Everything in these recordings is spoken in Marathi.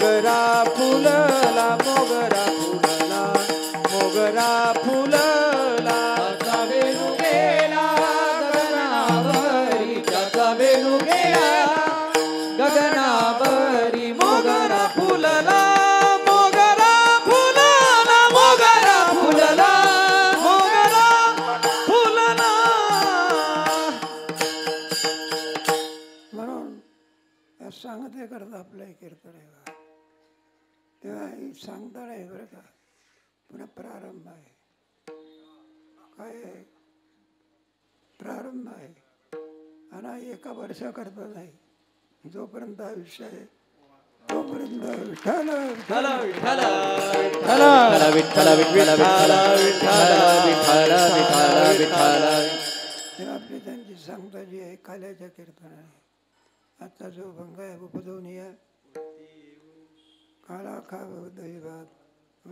मोगरा फुलला मोगरा फुलला मोगरा फुलला त्याचा वेणू गेला गगनावरी त्याचा वेणू गेला गगनावरी मोगरा फुलला मोगरा फुलला मोगरा फुलला मोगरा फुलला. म्हणून या सांगते करता आपलं हे कीर्तन आहे बघा. तेव्हा ही सांगता नाही बरं का, पुन्हा प्रारंभ आहे. काय आहे? प्रारंभ आहे. आणि एका वर्षाकरता नाही, जोपर्यंत आयुष्य आहे तोपर्यंत विठ्ठल विठ्ठल विठ्ठल विठ्ठल विठ्ठल विठ्ठल विठ्ठल विठ्ठल विठ्ठल. तेव्हा आपली त्यांची सांगता जी आहे काल्याच्या कीर्तनाने. आजचा जो भंग आहे उपजवून या काळा खाव दैवात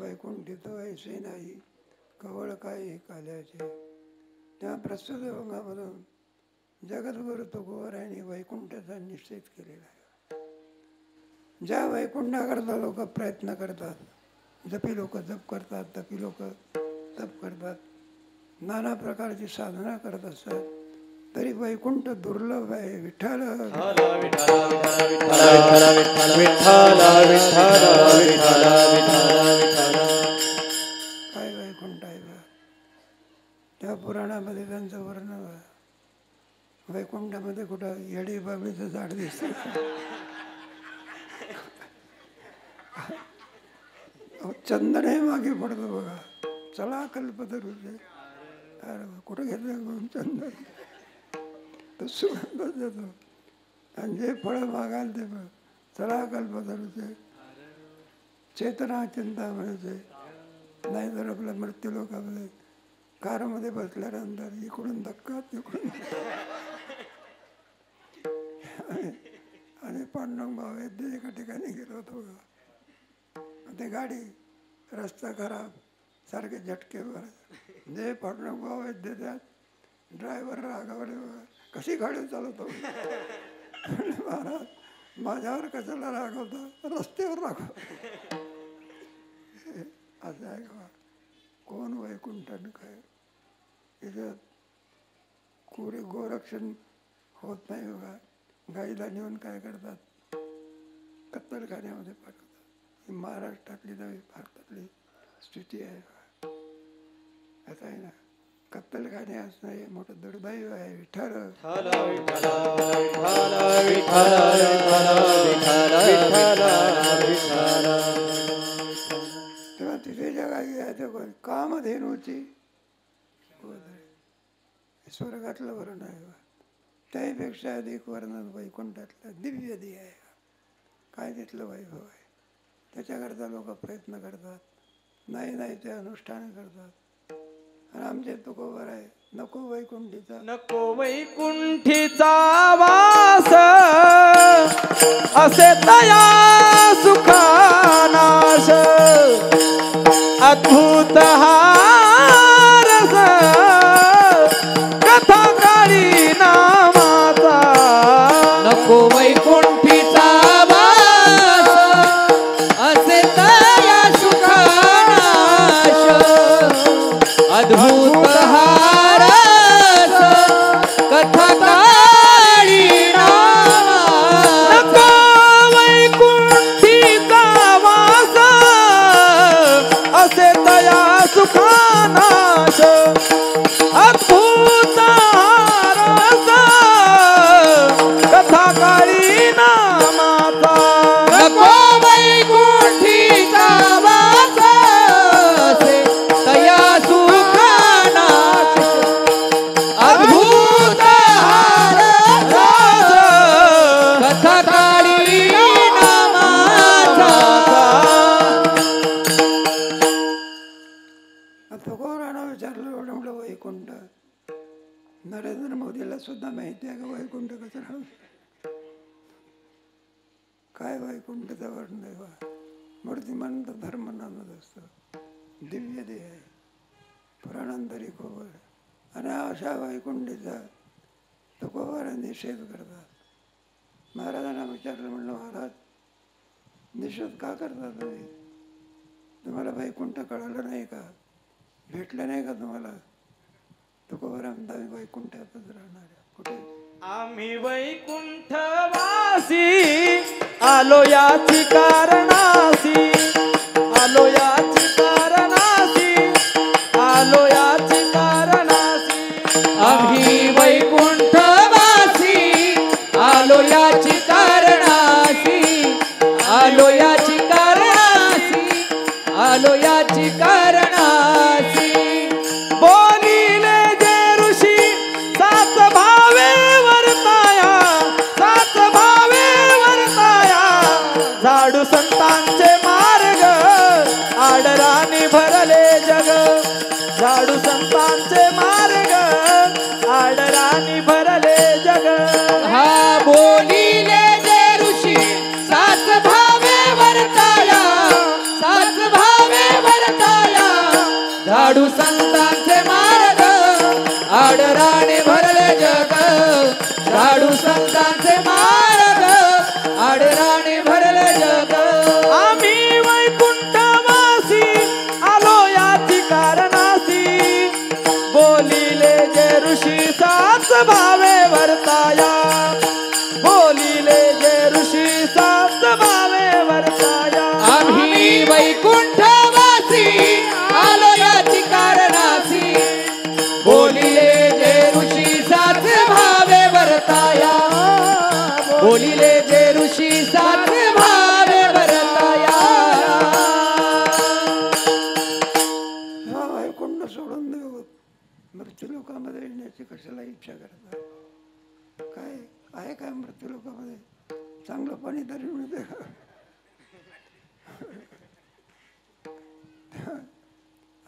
वैकुंठित ऐसे नाही कवळ काय काल्याचे. तेव्हा प्रस्तुत भंगामधून जगद्गुरु तुकोबारायांनी वैकुंठाचा निश्चित केलेला आहे. ज्या वैकुंठाकरता लोक प्रयत्न करतात, जपी लोक जप करतात, तपी लोक तप करतात, नाना प्रकारची साधना करत असतात, तरी वैकुंठ दुर्लभ आहे. विठ्ठल काय वैकुंठ आहे बा. त्या पुराणामध्ये त्यांचं वर्णन आहे. वैकुंठामध्ये कुठं येडी बाबळीचं झाड दिसतं. चंदनही मागे पडतो बघा. चला कल्पतरूचे. अरे कुठं घेतलं चंदन, तो सुगंध देतो. आणि जे फळं मागाल ते बघ, चला कल्पतरूचे. चेतना चिंतामणीचे. नाही तर आपल्या मृत्यू लोकांमध्ये कारमध्ये बसल्यानंतर इकडून धक्का तिकडून. आणि पांडुरंग भाऊ वैद्य एका ठिकाणी गेलो होतो बघा. ते गाडी रस्ता खराब, सारखे झटके मारत. जे पांडुरंग भाऊ वैद्य त्यात ड्रायव्हर रागावले बघा, कशी गाडी चालवतो. महाराज माझ्यावर कशाला रागवता, रस्त्यावर रागव. असं आहे का कोण वैकुंठन काय. इथं कुरे गोरक्षण होत नाही बघा. गाईला नेऊन काय करतात, कत्तलखान्यामध्ये पाठवतात. ही महाराष्ट्रातली नवी भारतातली स्थिती आहे. असं आहे ना, कत्तलखाने असणं हे मोठं दुर्दैव आहे. विठ्ठल तेव्हा तिथे ज्या गाई आहे ते कामधेनूची स्वर्गातलं वर्ण आहे. त्याहीपेक्षा अधिक वर्णन वैकुंठातलं दिव्य दी आहे. काय तिथलं वैभव आहे. त्याच्याकरता लोक प्रयत्न करतात. नाही ते अनुष्ठान करतात. आणि आमचे तुकोबर आहे, नको वैकुंठीचा नको वैकुंठीचा वास असे तया सुखानाश अद्भुत हारस कथा काळी नामाचा. नको वैकुंठीचा वास असे तया सुखानाश अद्भुत हारस कथा काळी नामाचा. नको वैकुंठीचा वास असे तया सुखानाश अद्भुत हारस कथा काळी नामाचा. नको वैकुंठीचा वास असे तया सुखानाश अद्भुत हारस कथा काळी नामाचा. तुकोबारानं विचारलं एवढं मोठं वैकुंठ. नरेंद्र मोदीला सुद्धा माहिती आहे का वैकुंठ कसं राहून. काय वैकुंठचा वर्ण आहे बा. मूर्तिमंत धर्म नामच असतं. दिव्य देह आहे, पुराणांतरी खोबर. आणि अशा वैकुंठीचा तुकोबारा निषेध करतात. महाराजांना विचारलं, म्हणलं महाराज निषेध का करता तुम्ही? तुम्हाला वैकुंठ कळालं नाही का? भेटलं नाही का तुम्हाला? तुकोबराम आम्ही वैकुंठातच राहणार आहे. कुठे? आम्ही वैकुंठवासी आलो याची कारणासी, आलो याची कारणासी, आलो याची कारणासी. आम्ही वैकुंठवासी आलो याची कारणासी, आलो याची कारणासी, आलो याची कारणासी. बोलिले जे ऋषी सात भावे वर्ताया, सात भावे वर्ताया. झाडू संतांचे मार्ग आडराणी भरले जग, झाडू संतांचे मार्ग आडराणी भरले जग. हा बोलिले जे ऋषी सात भावे वर्ताया, सात भावे वर्ताया. झाडू संतांचे मार्ग आडराणे भरले जग, झाडू संतांचे मार्ग आडराणे भरले जग. आम्ही वैकुंठवासी आलो याची कारणासी. बोलिले जे ऋषी सात भावे वर्ताया, बोलिले जे ऋषी सात भावे वर्ताया. आम्ही वैकुंठवासी आलो याची कारणासी. बोलिले जे ऋषी सात भावे वर्ताया, बोलिले जे ऋषी सात भावे वर्ताया. हा वैकुंठ सोडून देऊ, मृत्यू लोकामध्ये येण्याची कशाला इच्छा करतात? काय आहे काय मृत्यू लोकामध्ये? चांगलं पाणी तरी मिळते का?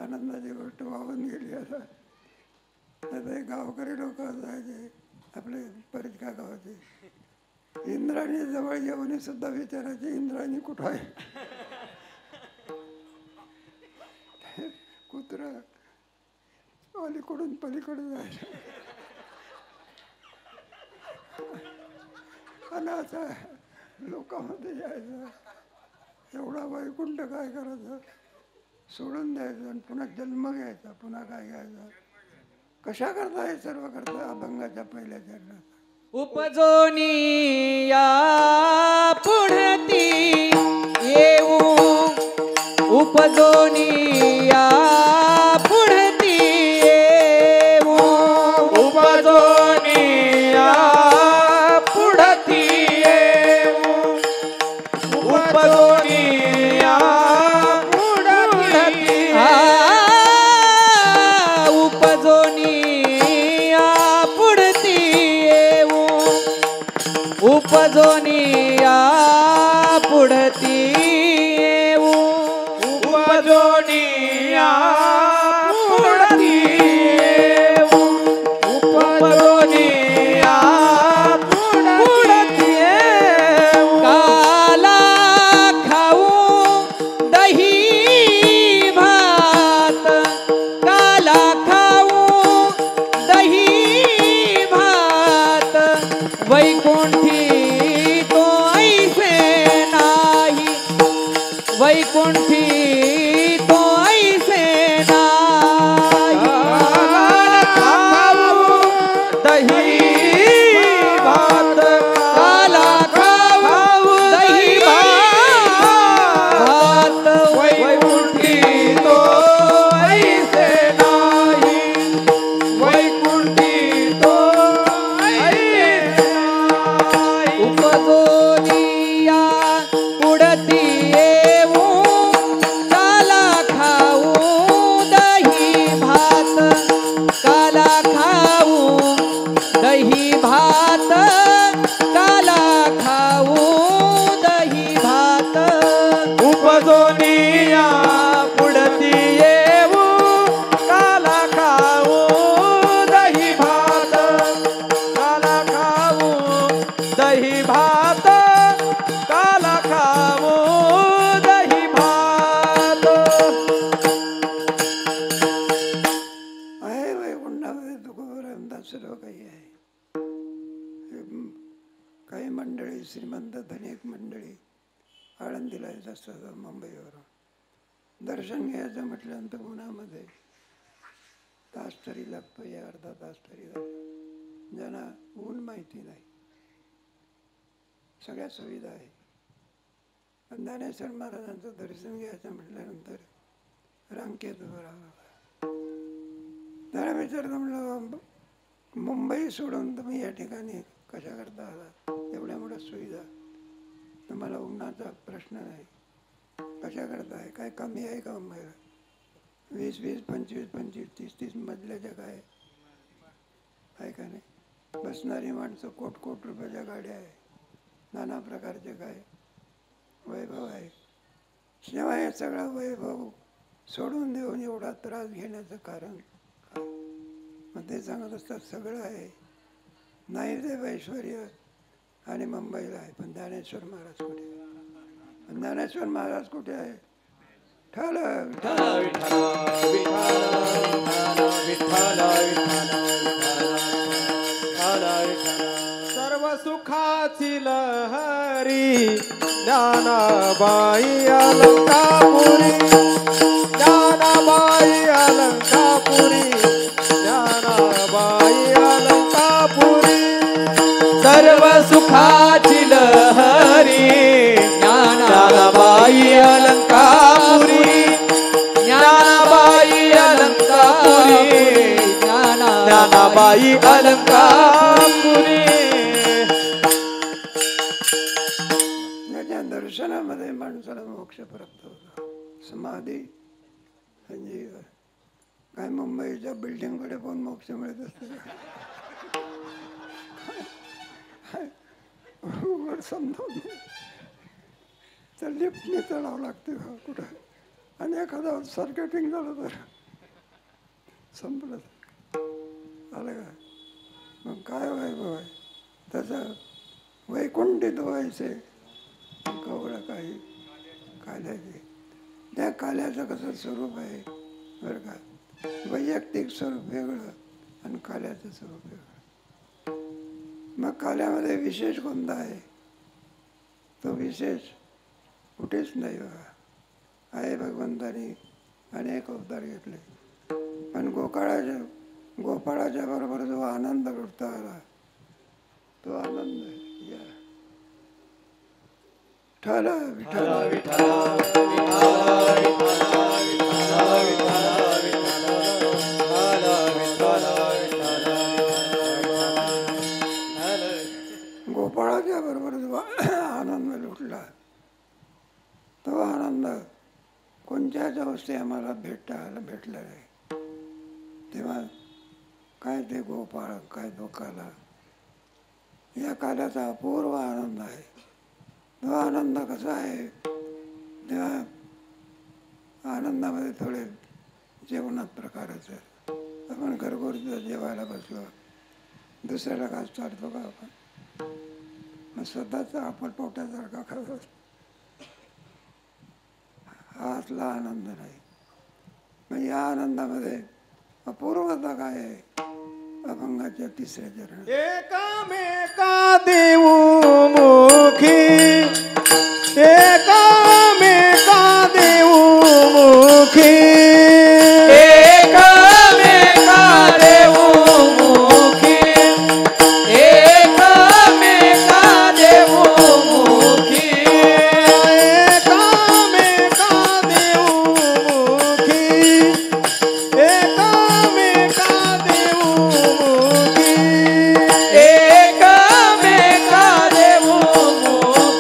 आनंदाची गोष्ट वाहून गेली. आता हे गावकरी लोक जायचे आपले परिचका गावाचे, इंद्राणी जवळ येऊन सुद्धा विचारायचे इंद्राणी कुठं आहे? कुत्रा अलीकडून पलीकडे जायचं. आणि आता लोकांमध्ये यायचं, एवढा वैकुंठ काय करायचं? सोडून द्यायचं आणि पुन्हा जन्म घ्यायचा, पुन्हा काय घ्यायचं? कशा करता हे सर्व करता? अभंगाच्या पहिल्या चरणात उपजोनी या पुढती येऊ, उपजोनी या पुढती येऊ. उपजोनी या पुढती येऊ, उपजोनी या पुढती उपजोनी या पुढती येऊ, उपजोनी या पुढती येऊ. उपजोनी या पुढती येऊ, उपजोनी या पुढती येऊ. काला खाऊ दही भात, काला खाऊ दही भात. वैकुंठी तो ऐसे नाही, वैकुंठी तो ऐसे नाही. दही भात, काला खाऊ दही भात. वैकुंठी तो ऐसे नाही, वैकुंठी तो ऐसे नाही. उपजोनिया पुढती येऊ, काला खाऊ दही भात, काला खाऊ दही भात, काला खाऊ दही भात. उपजोनिया पुढती येऊ, काला खाऊ दही भात, काला खाऊ दही भात, काला खाऊ दही भात. आहे वैकुंठामध्ये तुकोबरामदास सर्व काही आहे. काही मंडळी श्रीमंत धनिक मंडळी आळंदीला येत असतात मुंबईवरून. दर्शन घ्यायचं म्हटल्यानंतर उन्हामध्ये तास तरी लागतो, या अर्धा तास तरी लागतो. ज्यांना ऊन माहिती नाही, सगळ्या सुविधा आहे. पण ज्ञानेश्वर महाराजांचं दर्शन घ्यायचं म्हटल्यानंतर रांकेत उभं राहावं. त्याला विचारलं, म्हणलं मुंबई सोडून तुम्ही या ठिकाणी कशा करता आलात? एवढ्या मोठ्या सुविधा, तुम्हाला उन्हाचा प्रश्न नाही, कशा करताय? काय कमी आहे का मुंबईला? 20-20, 25-25, 30-30 मजल्याच्या काय आहे का नाही? बसणारी माणसं कोट रुपयाच्या गाड्या आहे, नाना प्रकारचे काय वैभव आहे. जेव्हा हे सगळं वैभव सोडून देऊन एवढा त्रास घेण्याचं कारण काय? मग ते सांगत असतात सगळं आहे, नाही देव ऐश्वर्य आणि मुंबईला आहे, पण ज्ञानेश्वर महाराज कुठे आहे? पण ज्ञानेश्वर महाराज कुठे आहे? ठल सर्व सुखाची लहरी ज्ञानाबाई अलंकापुरी, ज्ञानाबाई अलंकापुरी, ज्ञानाबाई अलंकापुरी. सर्व सुखाची लहरी ज्ञानाबाई अलंकापुरी, ज्ञानाबाई अलंकापुरी, ज्ञानाबाई अलंकापुरी. याच्या दर्शनामध्ये माणसाला मोक्ष प्राप्त होतो. समाधी म्हणजे काय मुंबईच्या बिल्डिंगकडे पण मोक्ष मिळत असते समजावून तर लिफ्टने चढावं लागते कुठं, आणि एखादा सर्किटिंग झालं तर संपलं आलं का? मग काय वैभव आहे त्याचं? वैकुंठित व्हायचे कवळं काही काल्याचे. त्या काल्याचं कसं स्वरूप आहे बरं का? वैयक्तिक स्वरूप वेगळं आणि काल्याचं स्वरूप वेगळं. मग काल्यामध्ये विशेष कोणता आहे? तो विशेष कुठेच नाही बघा. आहे भगवंतानी अनेक अवतार घेतले, पण गोपाळाच्या बरोबर जो आनंद लुटता आला तो आनंद आहे. या ठल विठ्ठल गोपाळाच्या बरोबर जो आनंद लुटला तो आनंद कोणत्याच अवस्थे आम्हाला भेटला नाही. तेव्हा काय ते गोपाळ, काय तो काला, या काल्याचा अपूर्व आनंद आहे. तो आनंद कसा आहे? तेव्हा आनंदामध्ये थोडे जेवणात प्रकारच आहे. आपण घरगुती जेवायला बसलो, दुसऱ्याला घास चालतो का आपण? मग स्वतःचा आपण पोटासारखा खातो. हा असला आनंद नाही. मग या आनंदामध्ये अपूर्वता काय आहे? अभंगाच्या 3ऱ्या चरणात एकामेका देऊ मुखी, एकामेका देऊ मुखी, एकामेका देऊ मुखी, एकामेका देऊ मुखी, एकामेका देऊ मुखी, एकामेका देऊ मुखी, एकामेका देऊ मुखी,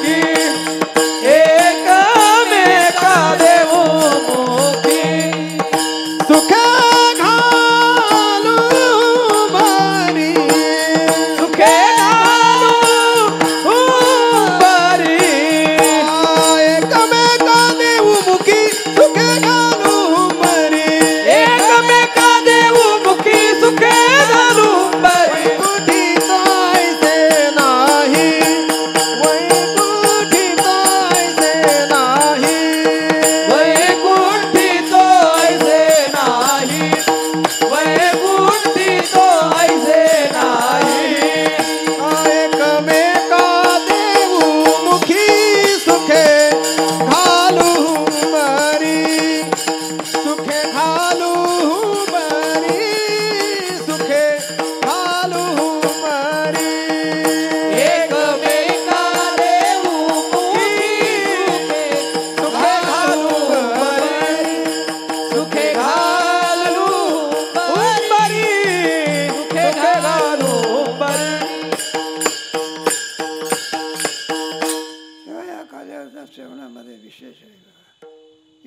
आपल्या सेवनामध्ये विशेष आहे बघा.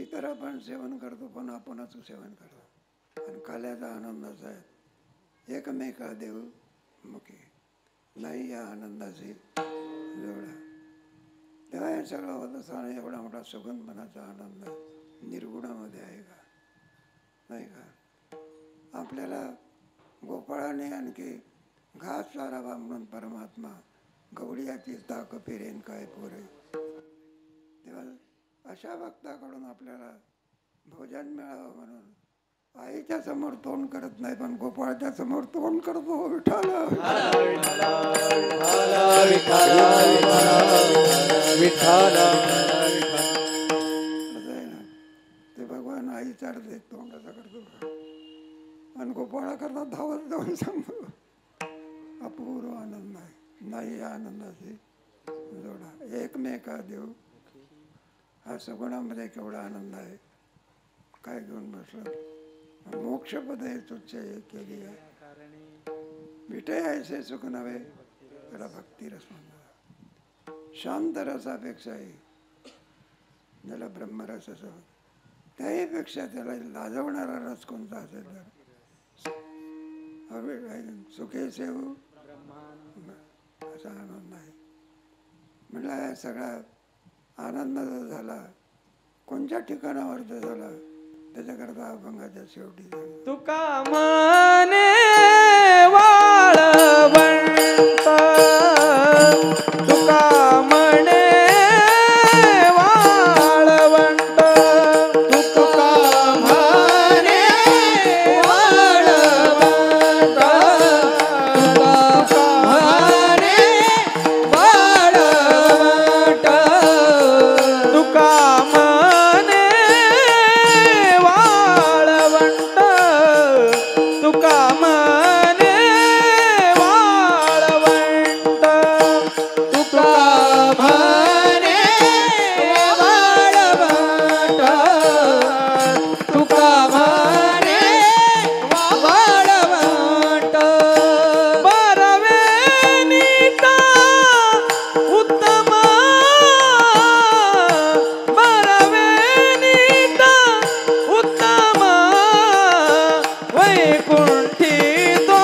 इतर आपण सेवन करतो पण आपणच सेवन करतो. आणि काल्याचा आनंदाचा आहे. एकमेका देव मुखी नाही या आनंदाची जोडा. तेव्हा हे सगळं होत असताना एवढा मोठा सुगंधपणाचा आनंद निर्गुणामध्ये आहे का? नाही का? आपल्याला गोपाळाने आणखी घास चारावा म्हणून परमात्मा गवळीयाची ताक फिरेन काय पोरे. तेव्हा अशा भक्ताकडून आपल्याला भोजन मिळावं म्हणून आईच्या समोर तोंड करत नाही पण गोपाळच्या समोर तोंड करतो. विठाल ते भगवान आई चालते तोंडाचा करतो आणि गोपाळा करता धावत जाऊन सांगतो. अपूर्व आनंद आहे. नाही या आनंदाची जोडा. एकमेका देव हा सगुणामध्ये केवढा आनंद आहे. काय घेऊन बसलं मोक्षपद आहे तुच्छ केली आहे. विटे ऐसे सुख नव्हे त्याला भक्ती रस म्हणतात. शांत रसापेक्षाही ज्याला ब्रह्मरस असं त्याहीपेक्षा त्याला लाजवणारा रस कोणता असेल तर सुखे सेव असा आनंद आहे. म्हटलं या सगळा आनंद जो झाला कोणत्या ठिकाणावर जो झाला त्याच्याकरता अभंगाच्या शेवटी तुका म्हणे वाळवंट, तुका म्हणे वाळवंट, तुका म्हणे वाळवंट, तुका म्हणे वाळवंट, तुका म्हणे वाळवंट, तुका म्हणे वाळवंट, तुका म्हणे वाळवंट, तुका म्हणे वाळवंट. बरवे नीता उत्तम, बरवे नीता उत्तम, वैकुंठी तो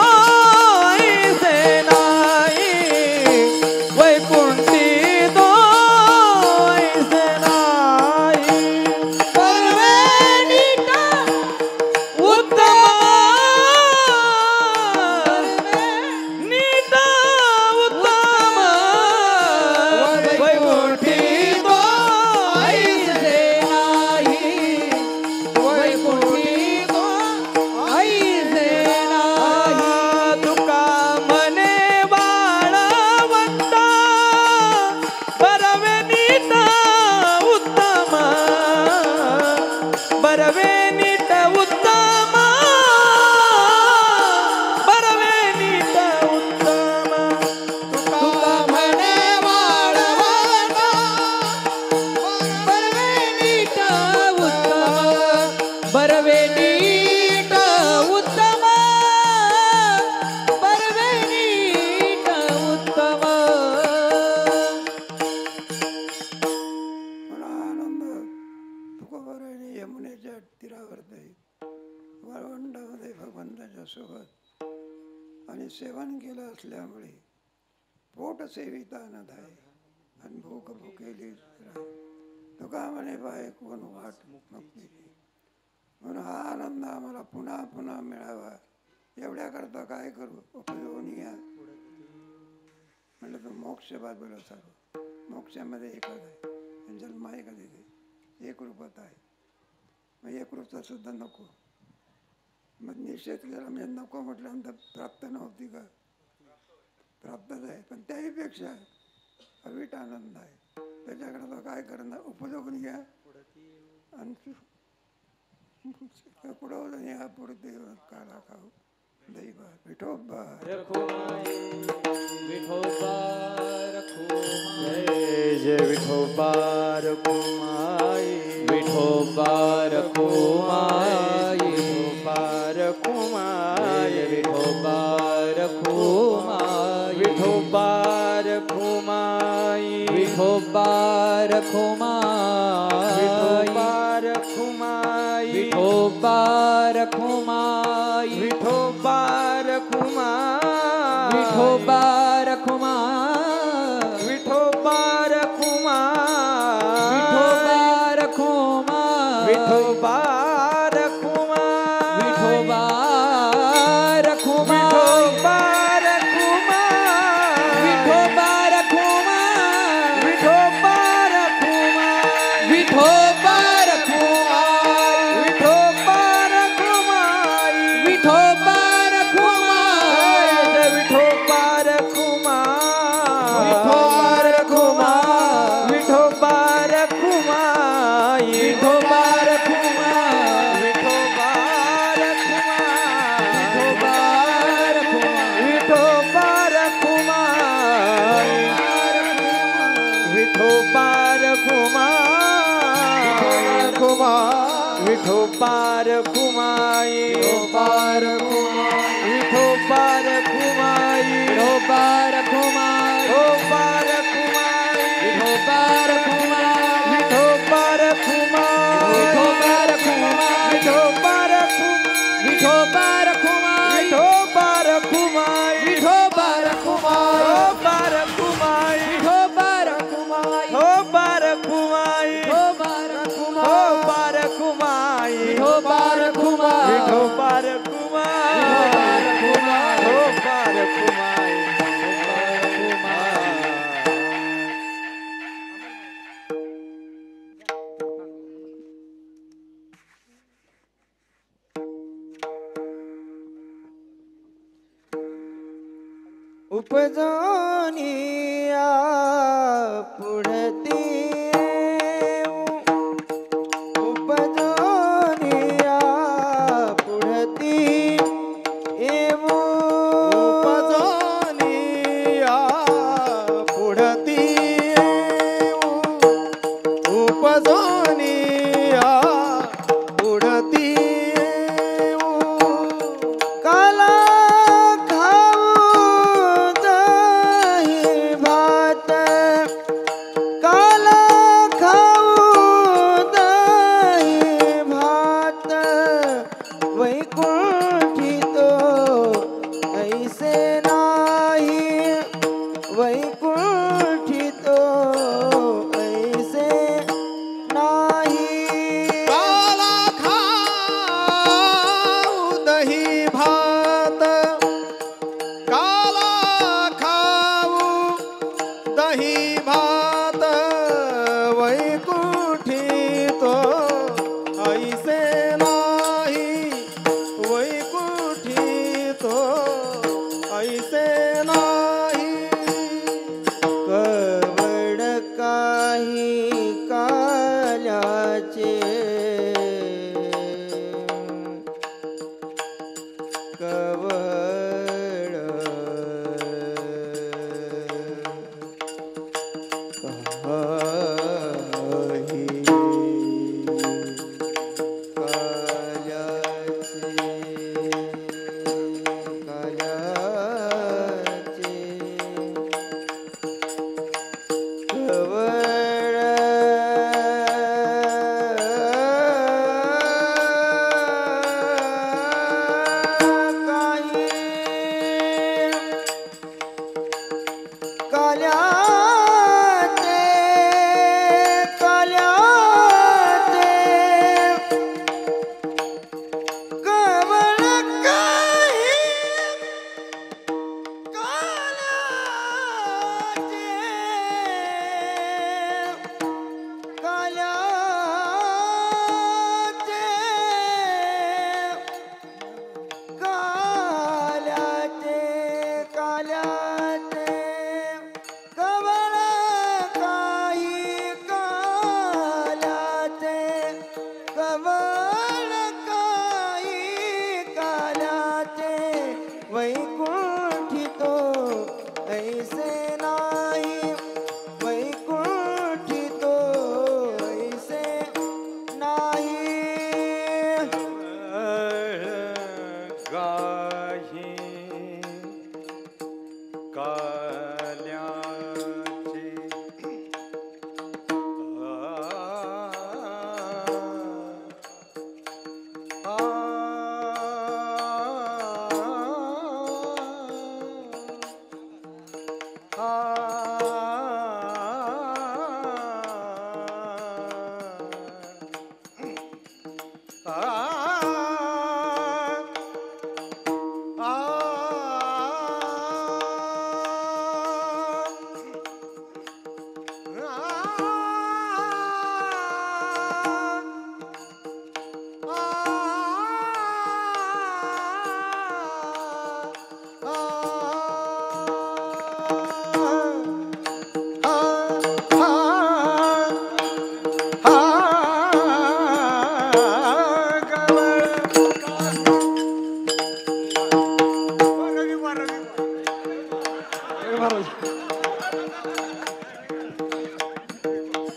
ऐसे नाही, वैकुंठी तो ऐसे नाही. बरवे नीता उत्तम, नीता उत्तम, वैकुंठी तो ऐसे नाही, वैकुंठी तो ऐसे नाही. तुका म्हणे वाळवंट, बरवे नीता उत्तम, बरवे नीट उत्तम, बरवे नीट उत्तम. तुका म्हणे वाळवंट, बरवे नीट उत्तम, बरवे नीट उत्तम, बरवे नीट उत्तम. मला आनंद तुकोबाराने यमुनेच्या तीरावर जाईल वाळवंटामध्ये भगवंताच्या सोबत आणि सेवन केलं असल्यामुळे पोट सेविता नद आहे आणि भूक भुकेली राही. तुका म्हणे बाय कोण वाट मुक्तीची. म्हणून हा आनंद आम्हाला पुन्हा पुन्हा मिळावा एवढ्याकरता काय करू उपयोगून या. म्हटलं तर मोक्ष बाजूला सारू. मोक्षामध्ये एकच आहे आणि जन्म एकच येते. एक रूपात आहे. मग एक रूपात सुद्धा नको. मग निषेध केला म्हणजे नको म्हटल्यानंतर प्राप्त नव्हती का? प्राप्तच आहे पण त्याहीपेक्षा अवीट आनंद आहे. त्याच्याकरता काय करणार उपयोगून घ्या आणि पुढं या पुढे काला खाऊ दैवा विठोबा विठोबा रखुमाई, जय विठोबा रखुमाई, विठोबा रखुमाई, विठोबा रखुमाई, विठोबा रखुमाई, विठोबा रखुमाई, विठोबा विठोबा रखुमाई विठोबा रखुमाई विठोबा रखुमाई विठोबा रखुमाई विठोबा रखुमाई विठोबा रखुमाई विठोबा रखुमाई विठोबा रखुमाई विठोबा रखुमाई विठोबा रखुमाई विठोबा रखुमाई विठोबा रखुमाई विठोबा रखुमाई विठोबा रखुमाई विठोबा रखुमाई विठोबा रखुमाई विठोबा विठोबा रखुमाई रखुमाई विठोबा रखुमाई विठोबा विठोबा रखुमाई विठोबा रखुमाई विठोबा रखुमाई विठोबा रखुमाई विठोबा रखुमाई विठोबा रखुमाई विठोबा रखुमाई विठोबा रखुमाई विठोबा रखुमाई विठोबा रखुमाई विठोबा रखुमाई विठोबा विठोबा रखुमाई रखुमाई विठोबा रखुमाई विठोबा रखुमाई विठोबा रखुमाई विठोबा रखुमाई विठोबा रखुमाई विठोबा रखुमाई विठोबा रखुमाई विठोबा रखुमाई उपजानिया पुढती उपजानिया पुढती येऊ उपजानिया पुढती उपजानिया पुढती काला खाऊ दही भात काला खाऊ दही भात वैकुंठी तो ऐसे नाही वैकुंठी तो ऐसे नाही काला खाऊ दही भात काला खाऊ दही भात वैकुंठी तो ऐसे नाही वैकुंठी तो ऐसे नाही कवड काही काल्याचे कवड काही काल्याचे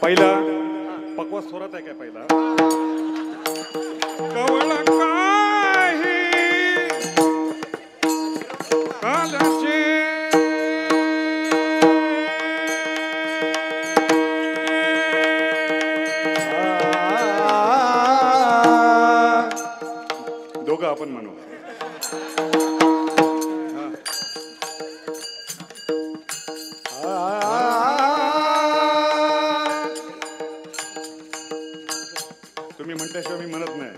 पहिला पक्वा स्वरात आहे काय पहिला कवळ काही कालाचे दोघं आपण म्हणू तुम्ही म्हणल्याशिवाय मी म्हणत नाही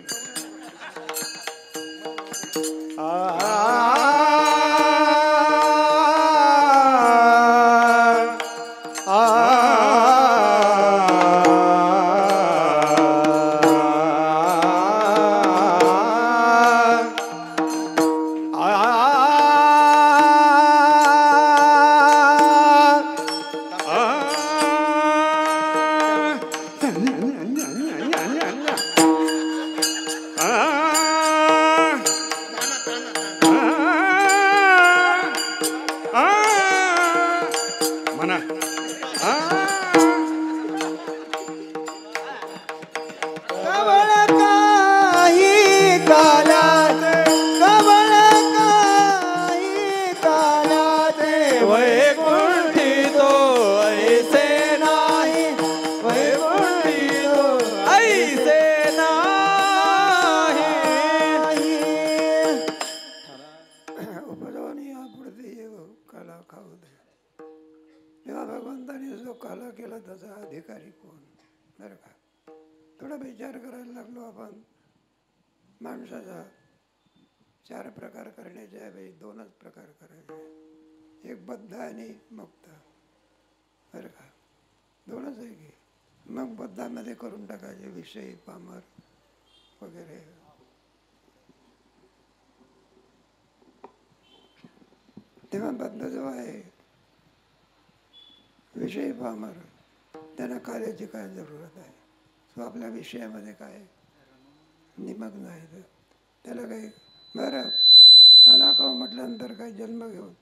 म्हणा कवळ काही कालात कवळ काही कालात वैकुंठितो ऐसे नाही वैकुंठितो ऐसे नाही उपजावणी यापुढे येऊ काला खाऊ दे तेव्हा भगवंताने जो काला केला त्याचा अधिकारी कोण बरं का थोडा विचार करायला लागलो आपण माणसाचा 4 प्रकार करण्याच्या ऐवजी 2च प्रकार करायचे एक बद्ध आणि मुक्त बरं का 2च आहे की मग बद्धामध्ये करून टाकायचे विषय पामर वगैरे तेव्हा बद्ध जो आहे विषय पामर त्यांना कार्याची काय जरूरत आहे तो आपल्या विषयामध्ये काय निमग्न आहे तर त्याला काही बरं काला खाऊ म्हटल्यानंतर काही जन्म घेऊन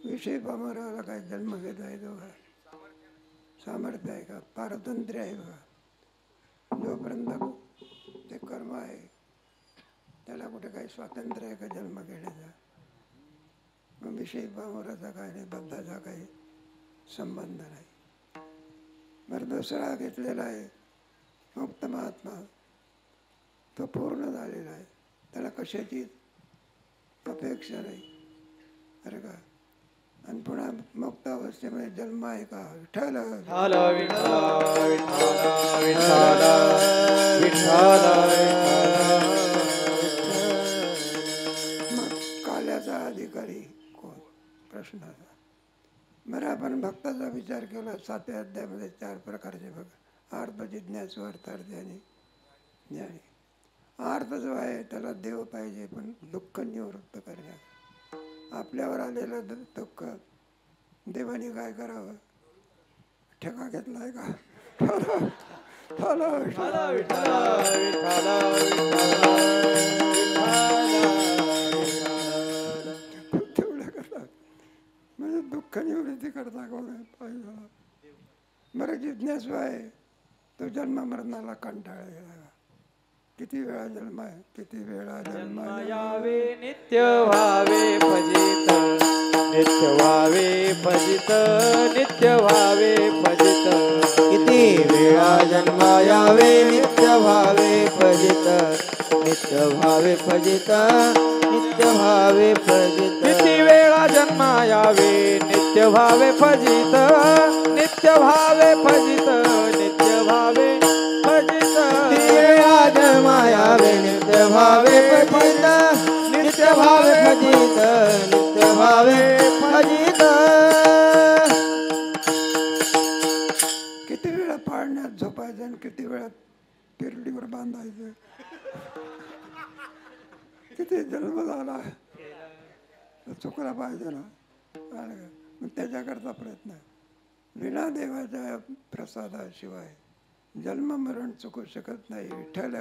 विषय पामराला काय जन्म घेत आहे तो का सामर्थ्य आहे का पारतंत्र्य आहे का जोपर्यंत ते कर्म आहे त्याला कुठे काही स्वातंत्र्य आहे का जन्म घेण्याचा मग विषय पामराचा काय नाही बद्धाचा काही संबंध नाही बरं दुसरा घेतलेला आहे मुक्त महात्मा तो पूर्ण झालेला आहे त्याला कशाची अपेक्षा नाही बरं का आणि पुन्हा मुक्त अवस्थेमध्ये जन्म आहे का विठ्ठल मग काल्याचा अधिकारी कोण प्रश्नाचा बरं आपण भक्ताचा विचार केला 7व्या अध्यायामध्ये 4 प्रकारचे बघा अर्थ जिज्ञासू अर्थार्थी आणि ज्ञानी अर्थ जो आहे त्याला देव पाहिजे पण दुःख निवृत्त करण्यास आपल्यावर आलेलं दुःख देवाने काय करावं ठेका घेतलाय का तेवढं करतात म्हणजे दुःख निवृत्ती करता कोण पाहिजे बरं जिज्ञासू आहे तो जन्म मरणाला कंटाळा गेला किती वेळा जन्म आहे किती वेळा जन्म यावे नित्य व्हावे फजित नित्य व्हावे फजित नित्य व्हावे फजित किती वेळा जन्म यावे नित्य व्हावे फजित नित्य व्हावे फजित नित्य व्हावे फजित किती वेळा जन्म यावे नित्य व्हावे फजित नित्य व्हावे फजित नित्य व्हावे फजित वेळा जन्म यावे नित्य व्हावे फजित नित्य व्हावे फजित नित्य व्हावे फजित किती वेळा पाळण्यात झोपायचं आणि किती वेळा पिरडीवर बांधायचं किती जन्म झाला चुकला पाहिजे ना मग त्याच्याकरता प्रयत्न विना देवाच्या प्रसादाशिवाय जन्म मरण चुकू शकत नाही विठ्ठल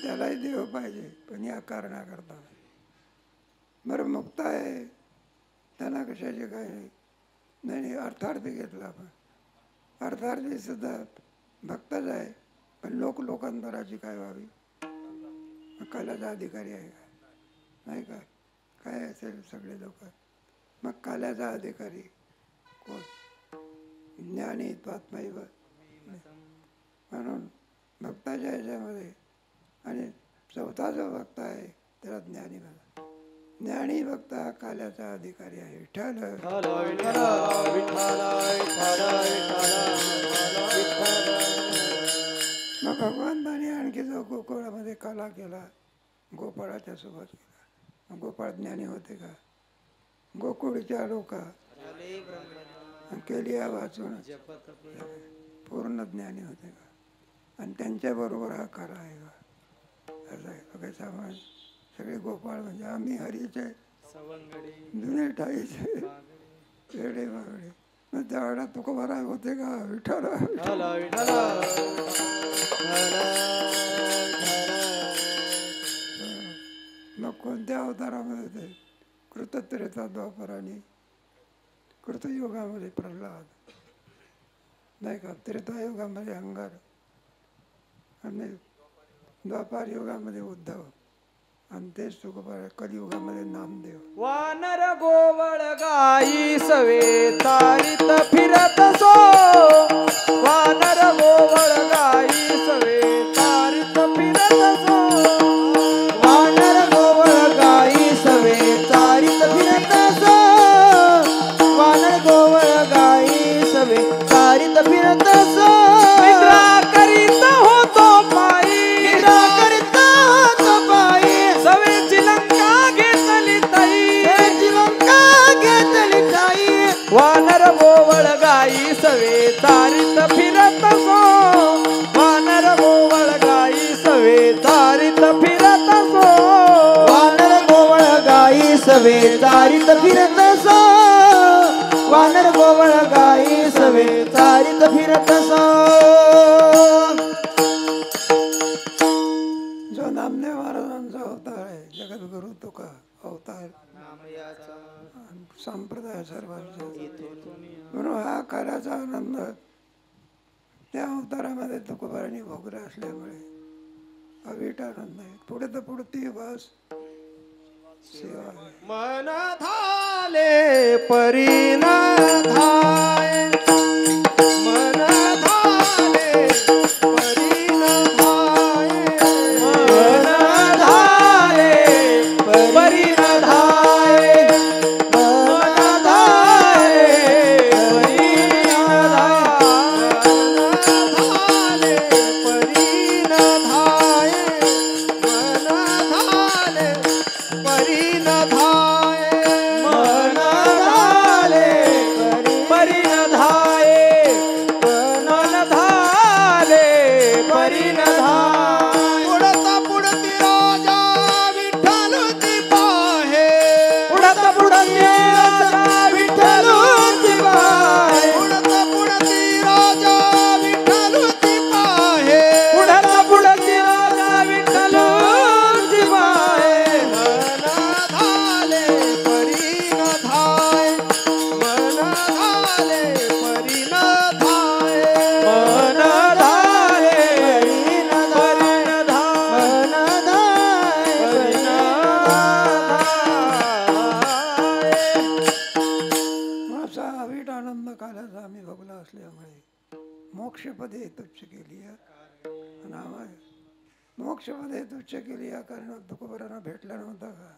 त्यालाही देव पाहिजे पण या कारणाकरता बरं मुक्त आहे त्याला कल्पना कशाची काय नाही. नाही अर्थार्थी घेतला आपण. अर्थार्थी सुद्धा भक्तच आहे, पण लोकांतराची काय व्हावी. काल्याचा अधिकारी आहे का? नाही का? काय असेल सगळे लोक. मग काल्याचा अधिकारी कोण? ज्ञानी त्वात्मैव. म्हणून भक्ताच्या ह्याच्यामध्ये आणि चौथा जो भक्त आहे त्याला ज्ञानी म्हणा. ज्ञानी भक्त हा काल्याचा अधिकारी आहे. विठ्ठल मग भगवंताने आणखी जो गोकुळामध्ये काला केला, गोपाळाच्या सोबत केला. गोपाळ ज्ञानी होते का? गोकुळच्या लोका केली वाचून पूर्ण ज्ञानी होते का? आणि त्यांच्याबरोबर हा काला आहे का? सगळे गोपाळ म्हणजे आम्ही हरीचे जुने ठाईचे वेडे बावडे. मग त्यावेळेला तुकोबारा होते का? विठ्ठल मग कोणत्या अवतारामध्ये ते? कृतत्रेता द्वापर आणि कृतयुगामध्ये प्रल्हाद, नाही का? त्रेतायुगामध्ये अंगार आणि द्वापार युगामध्ये उद्धव आणि तेच तुकोबारा कलियुगामध्ये नामदेव. वानर गोवळ गाई सवे तारित फिरत सो. वानर गोवळ गाई सवे तारित फिरत सो. वानर गोवळ गाई सवे तारित फिरत सो. वानर गोवळ गाई सवे तारित फिरत सो. निद्रा करीत होतो पायी. निद्रा करीत होतो पायी. सवेची लंका घेतली ताई. लंका घेतली ताई. वानर गोवळ गाई सवे तारित फिरत सो. वानर गोवळ गाई सवे तारित फिरत सो. वानर गोवळ गाई सवे तारित फिरत सो. वानर गोवळ गाई सवे तारित फिरत सो. जो नामदेव महाराजांचा अवतार आहे, जगद्गुरु तुका अवतार संप्रदाय सर्वांचा. म्हणून हा कालाचा आनंद त्या अवतारामध्ये तुकोबारांनी भोगला असल्यामुळे अवीट आनंद आहे. पुढे तर पुढती बस सेवा आहे. मन धाले परीन धाय. मन धाले परीन धाय. मन धाले परीन धाय. मन धाले परीन धाय. धाले परीन धाय. मन धाले परीन धाय. मन धाले परीन धाय. मन धाले परीन धाय. पुढता पुढती राजा विठ्ठल ती पाहे. पुढत पुढत राजा विठ्ठलूची बाय. पुढता पुढती राजा विठ्ठल ती पाहे. पुढत पुढत राजा विठ्ठलूची बाय. मन धाले परीन धाय. मन धाले परीन धाय. मन धाले परीन धाय. मन धाय परीन धाय. असा अवीट आनंद कालाचा आम्ही भोगला असल्यामुळे मोक्षपदे तुच्छ केली आणि आम्हाला मोक्षपदे तुच्छ केली या कारण तुकोबारांना भेटला नव्हता का?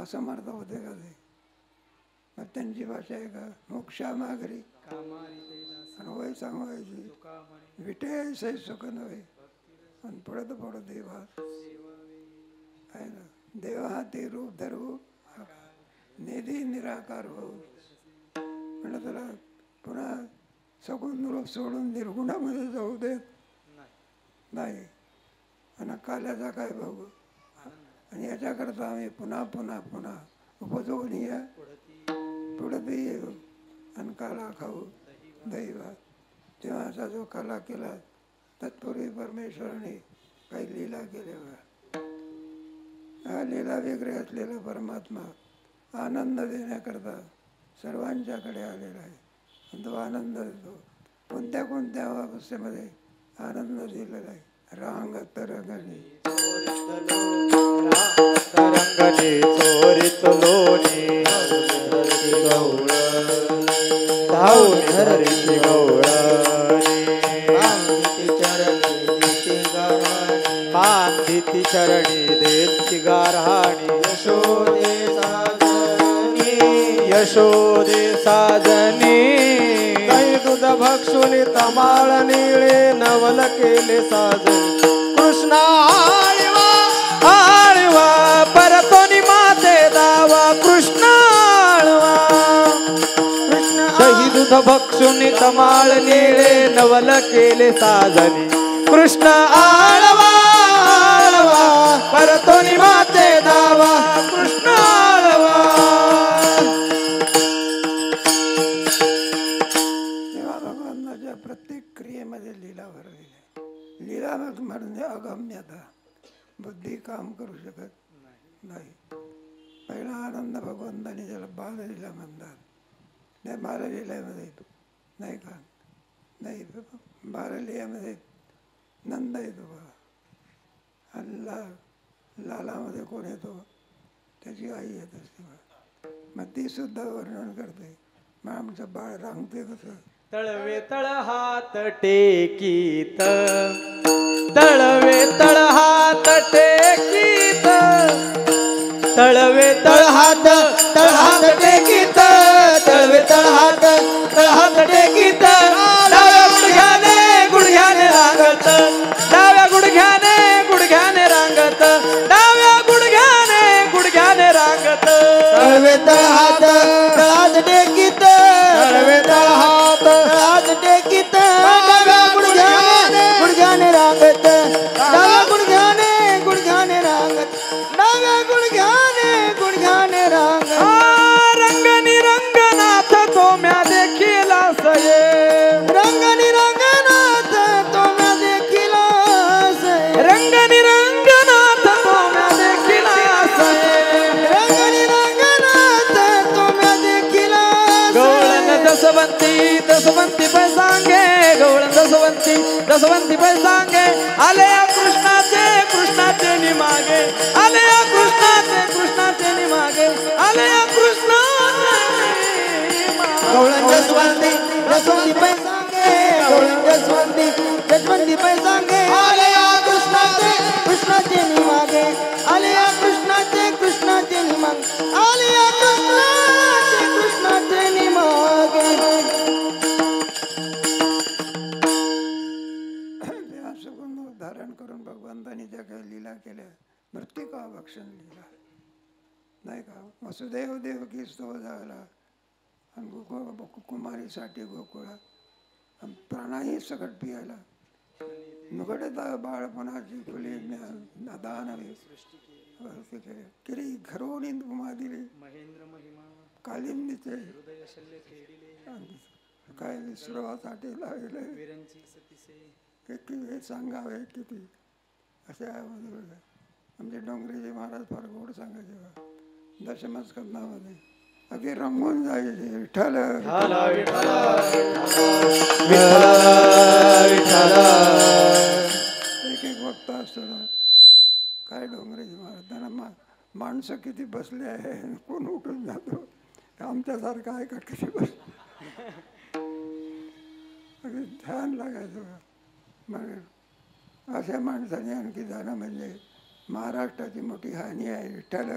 असमर्थ होते का ते? मग त्यांची भाषा आहे का? मोक्षा मागरी आणि वय सांगायची विटे से सुख नव्हे आणि पडत पडत देवा आहे ना. देवा ते रूप धरू निधी निराकार होऊ. म्हणलं त्याला पुन्हा सगुण रूप सोडून निर्गुणामध्ये जाऊ देत नाही. आणि काल्याचा काय बघू. आणि याच्याकरता आम्ही पुन्हा पुन्हा पुन्हा उपजवून या पुढे येऊ आणि काला खाऊ दैवात. तेव्हा असा जो काला केला तत्पूर्वी परमेश्वराने काही लीला केल्या. हा लीला वेगळे असलेला परमात्मा आनंद देण्याकरता सर्वांच्याकडे आलेला आहे. आणि तो आनंद देतो. कोणत्या कोणत्या अवस्थेमध्ये आनंद दिलेला आहे. रांग तरंगणी तरंगणी चोरीत लोणी धावून धरती गौराणी पांदिती चरणी देती गारहाणी यशोदे साजनी काही दूध भक्षुनी तमाळ निळे नवल केले साजन कृष्णा आळवा आळवा परतोनी माते दावा कृष्ण आळवा दही दूध भक्षुनी तमाळ निळे नवल केले साजनी कृष्ण आळवा आळवा परतोनी माते दावा कृष्ण आळवा. तेव्हा भगवानाच्या प्रत्येक क्रियेमध्ये लीला भरलेली आहे. लीला म्हणजे अगम्यता. बुद्धी काम करू शकत नाही. पहिला आनंद भगवंताने त्याला बाललीला म्हणतात. त्या बाललीलेमध्ये नाही का नाही बाललीलेमध्ये नंद येतो बा. लालामध्ये कोण येतो? त्याची आई येत असते बा. मग ती सुद्धा वर्णन करते. मग आमचं बाळ रांगते कसं. तळवे तळ हात टेकीत तळवे तळ हात टेकीत तळवे तळ हात टेकीत तळवे तळ हात टेकीत डाव्या गुडघ्याने रांगत डाव्या गुडघ्याने रांगत डाव्या गुडघ्याने रांगत तळवे तळहात टेकीत तळवे तळहात टेकीत डाव्या गुडघ्याने रांगत डाव्या गुडघ्याने रांगत डाव्या गुडघ्याने रांगत. रंगनी रंगनाथ तो म्या देखील सये रंगनी रंगनाथ तो म्या देखील सये रंगनी रंगनाथ तो म्या देखील सये रंगनी रंगनाथ तो म्या देखील गवळण दसवंती पैसांगे गवळण दसवंती पैसांगे आले कृष्णाचे निमागे आले कृष्णाचे निमागे आले गवळण जसवंती पैसांगे गवळण जसवंती पैसांगे आले कृष्णाचे निमागे आले कृष्णाचे निमागे आले कृष्णाचे निमागे. सुगंध धारण करून भगवंतानी ज्या काही लीला केल्या मृत्तिका भक्षण लीला नाही का. वसुदेव देवकी स्तव झाला आणि कुमारीसाठी गोकुळा आणि प्राणाही सकट पियाला नुगडता बाळपणाची फुले दानवे किरी घरोनी उपमा दिली कालिंदीचे काय विसर्वासाठी लावले हे सांगावे किती असे आमचे डोंगरेजी महाराज फार गोड सांगायचे बा. दशमस्कंदामध्ये अगदी रंगून जायचे. विठ्ठल एक वक्ता असतो ना काय डोंगरेजी महाराज त्यांना माणसं किती बसले आहे कोण उठून जातो. आमच्यासारखं आहे का किती बस अगदी ध्यान लागायचं. मग अशा माणसाने आणखी जाणं म्हणजे महाराष्ट्राची मोठी हानी आहे. विठ्ठल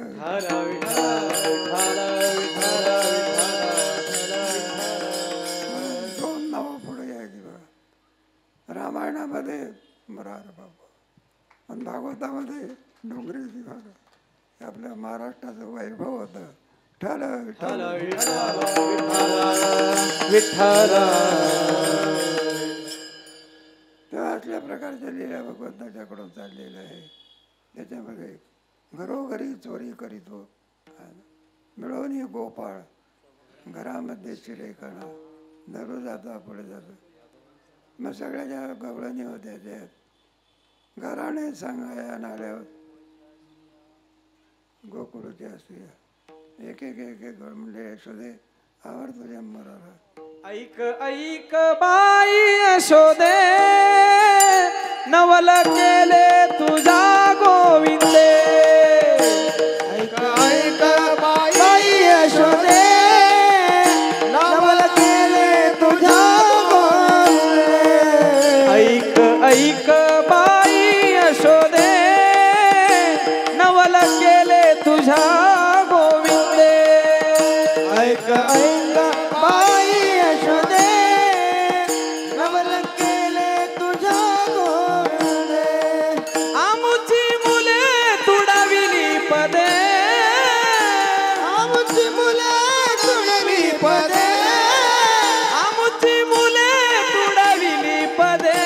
दोन नावं पुढे यायची बघा. रामायणामध्ये मरार बाबा आणि भागवतामध्ये डोंगरेजी महाराज. हे आपल्या महाराष्ट्राचं वैभव होतं. विठ्ठल तेव्हा असल्या प्रकारच्या लीला भगवंताच्याकडून चाललेलं आहे. त्याच्यामध्ये घरोघरी चोरी करीतो मिळवणी गोपाळ घरामध्ये शिरेकणा धरू जाता पुढे जातो. मग सगळ्या ज्या गवळणी होत्या त्यात घराणे सांगाया नाल्यावर गोकुळच्या स्त्रिया एक एक एक एक म्हणले यशोदे आवर तुझ्या मराला. ऐक ऐक बाई यशोदे नवल केले तुझा गोविंदे. ऐक ऐक बाई यशोदे नवल केले तुझ्या गोविंदे. ऐक ऐक बाई यशोदे नवल केले तुझ्या गोविंदे. ऐक ऐक बाई यशोदे नवल केले तुझ्या गोविंदे. आमुची मुले तुडाविली पदे. आमची मुले तुडवी पदे. आमुची मुले तुडाविली पदे.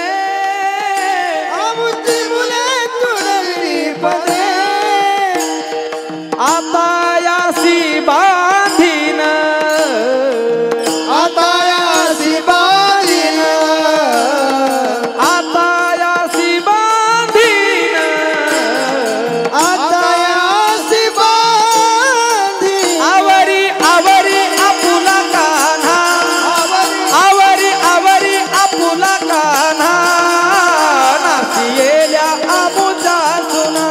आमची मुले तुडवी पदे. आता यासी बांधीन. आता यासी बांधीन. आता यासी बांधीन. आता यासी बांधीन. आवरी आवरी आपुला कान्हा. आवरी आवरी आपुला कान्हा. नासियेल्या आमुचा सुना.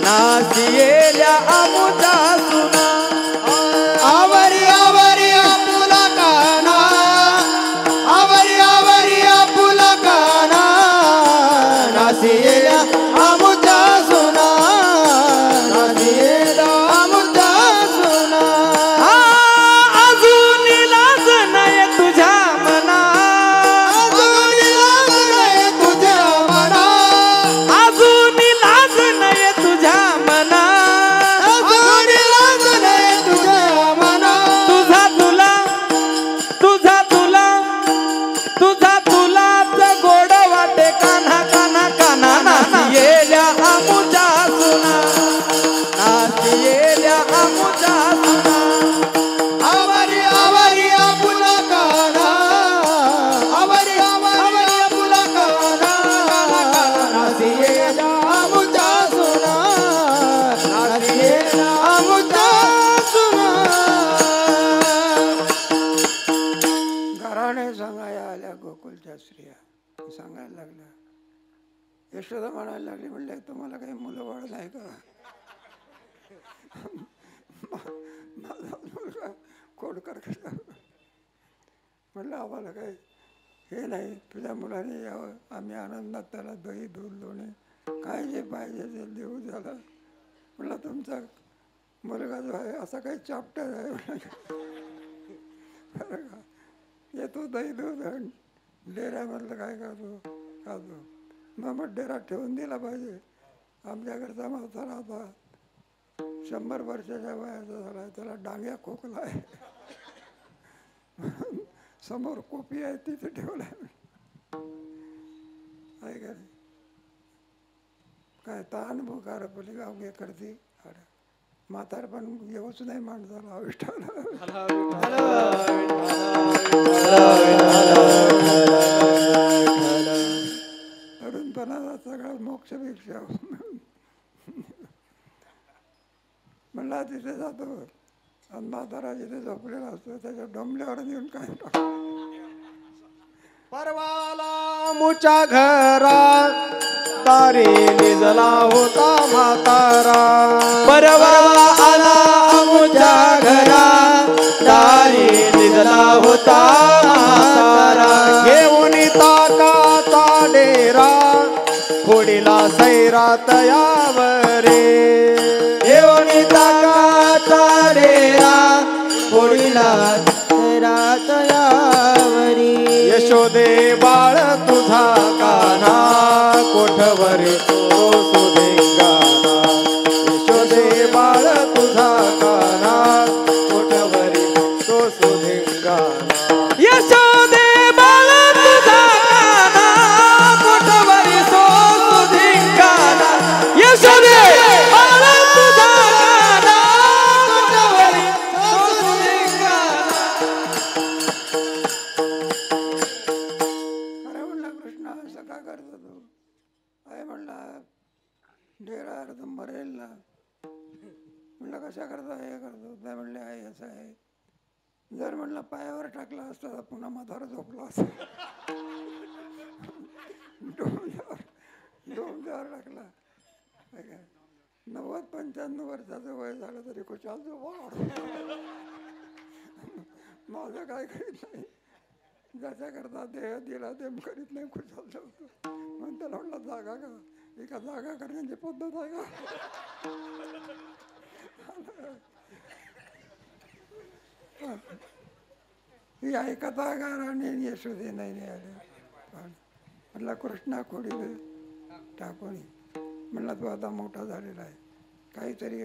नासियेल्या आमुचा सुना. आवरी आवरी आपुला काना. आवरी आवरी आपुला काना. नासियेला आमुचा सुना. नासियेला आमुचा सुना. अजून लाज नाही तुझ्या मना. अजून लाज नाही तुझ्या मना. अजून लाज नाही तुझ्या मना. अजून लाज नाही तुझ्या मना. तुझा तुला तुझा तुला तुझा तुलाच गोड वाटे कान्हा कान्हा कान्हा. नासियेल्या आमुच्या सुना. नासियेल्या आमुच्या सुना. आवरी आवरी आपुला काना. आवरी आवरी आपुला काना. नासियेला आमुचा सुना. नासियेला आमुचा सुना. घराणे सांगाया आल्या गोकुलच्या स्त्रिया सांगायला लागल्या. यशोदा म्हणायला लागली म्हणले तुम्हाला काही मुलं बाळ नाही का? माझा मुलगा खोडकर कसा म्हणलं आम्हाला काही हे नाही. तुझ्या मुलाने यावं आम्ही आनंदात त्याला दही दूध लोणे काय जे पाहिजे ते देऊ झाला. म्हणलं तुमचा मुलगा जो आहे असा काही चापटर आहे म्हणलं. बरं का येतो दही दूध आणि डेऱ्यामधलं काय खातो. मग डेरा ठेवून दिला पाहिजे. आमच्याकडचा म्हातारा आता 100 वर्षाच्या वयाचा झाला. त्याला डांग्या खोकला आहे. समोर कोपी आहे तिथे ठेवला आहे. का काय ताण बुकार बोली गावगे करते म्हातार पण येऊच नाही माणसाला विष्ठाला. तरुणपणाचा सगळा मोक्ष भिक्षा म्हणला तिथे जातो आणि म्हातारा जिथे झोपलेला असतो त्याच्या डोंबल्यावर येऊन काय परवाला मुच्या घरा तारे निजला होता म्हातारा. परवा आला आमुच्या घरा दारी निजला होता म्हातारा. घेऊन ताकाचा डेरा फोडीला सैरात यावरे. घेऊन ताकाचा डेरा फोडीला सैरात यावरी. यशोदे बाळ तुझा काना कोठवरी तो सुदेंगाना. यशोदे बाळ तुझा काना कोठवरी तो सुदेंगाना. यशोदे बाळ तुझा काना कोठवरी तो सुधिंगाना. यशोदे बाळ तुझा काना कोठवरी तो सुधिंगाना. अरे म्हणला कृष्णा असं का करतो तू? आहे म्हणला डेरा अर्ध मरेल ना. म्हणलं कशा करता हे करतो सांगितलं, म्हणले आई असं आहे, जर म्हणलं पायावर टाकला असता तर पुन्हा म्हातारा झोपला असता. डोंबल्यावर टाकला. 90-95 वर्षाचं वय झालं तरी खुशाल झोपा. माझं काय करीत नाही, ज्याच्या करता देह दिला ते करीत नाही, खुशाल झोपतो. म्हणून त्याला म्हणलं जागा का, एका जागा करण्याची पद्धत आहे का? ही ऐकता गाराने यशोदे नाही आले. म्हटलं कृष्णा खोडील टाकून, म्हणलं तू आता मोठा झालेला आहे, काहीतरी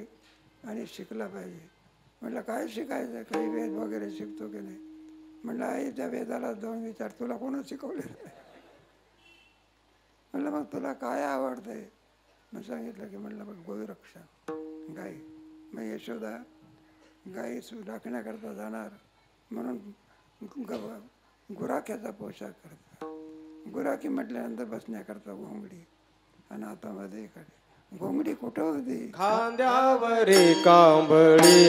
आणि शिकला पाहिजे. म्हटलं काय शिकायचं, काही वेद वगैरे शिकतो की नाही? म्हटलं आई त्या वेदाला जाऊन विचार, तुला कोणा शिकवलेलं आहे? म्हणलं मग तुला काय आवडतंय? मग सांगितलं की म्हणलं मग गोरक्षण, गाई. मग यशोदा गाई राखण्याकरता जाणार म्हणून गुराख्याचा पोशाख करतात. गुराखी म्हटल्यानंतर बसण्याकरता घोंगडी, आणि हातामध्ये इकडे घोंगडी कुठं होती? खांद्यावरी कांबळी,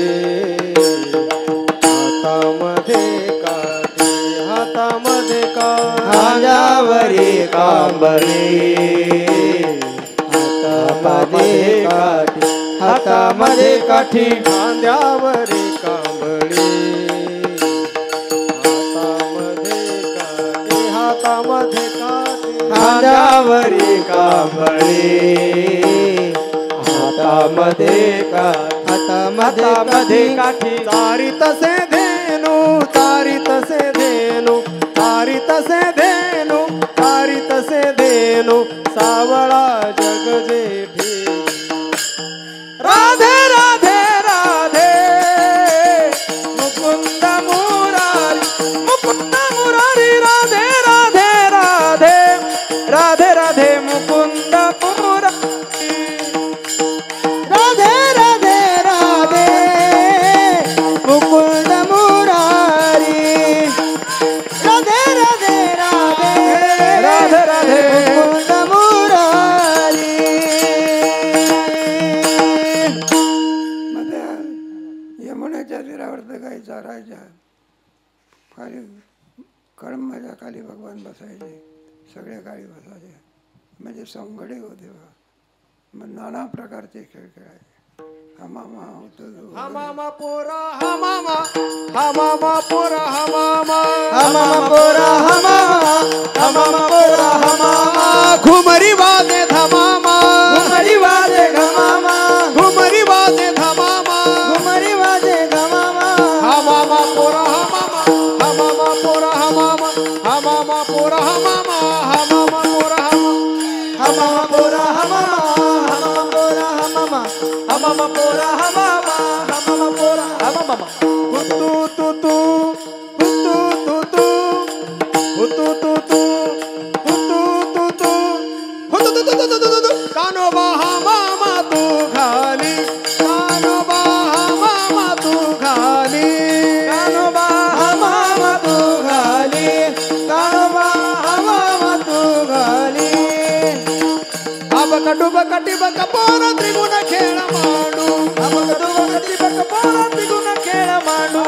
हातामध्ये काठी, हातामध्ये खांद्यावरी कांबळी, हातामध्ये काठी, हातामध्ये काठी. खांद्यावरी कांबळी, हातामध्ये काठी, खांद्यावरी कांबळी, हातामध्ये काठी, हातामध्ये काठी. तारितसे धेनु, तारितसे धेनु, तारितसे धेनु, तारितसे धेनु, सावळा जग जेठी. राधे राधे राधे मुकुंद मुरारी, मुकुंद मुरारी. राधे राधे राधे, राधे राधे मुकुंद मुरारी. राधे राधे राधे मुकुंद मुरारी. राधे राधे राधे, राधे राधे मुकुंद मुरारी. मग त्या यमुनेच्या तीरावर तर गाई चारायच्या, खाली कळंबाच्या खाली भगवान बसायचे, सगळ्या गाई बसायच्या, म्हणजे संगडे होते बा. मग नाना प्रकारचे खेळ खेळायचे. हमामा होतो, हमामा पोरा हमामा, हमामा पोरा हमामा, हमामा पोरा हमामा, हमामा पोरा हमामा. घुमरी वाजे धमामा, घुमरी वाजे घमामा, घुमरी वाजे धमामा. घुमरी वाजे घमामा. हमामा पोरा हमामा, हमामा पोरा हमामा, हमामा पोरा हमामा, हमामा पोरा हमामा. हमामा पोरा हमामा, हमामा पोरा हमामा, हमामा पोरा हमामा, हमामा पोरा हमामा. हुतू तू तू, हुतू तू तू, हुतू तू तू, हुतू तू तू, हुतू तू तू तू तू. कानोबा हमामा तू खाली, कानोबा हमामा तू खाली, कानोबा हमामा तू घाली, कानोबा हमामा तू घाली. अबकडुबक टिबक पोर त्रिगुण खेळ मांडू, अबकडुबक टिबक पोर त्रिगुण खेळ मांडू.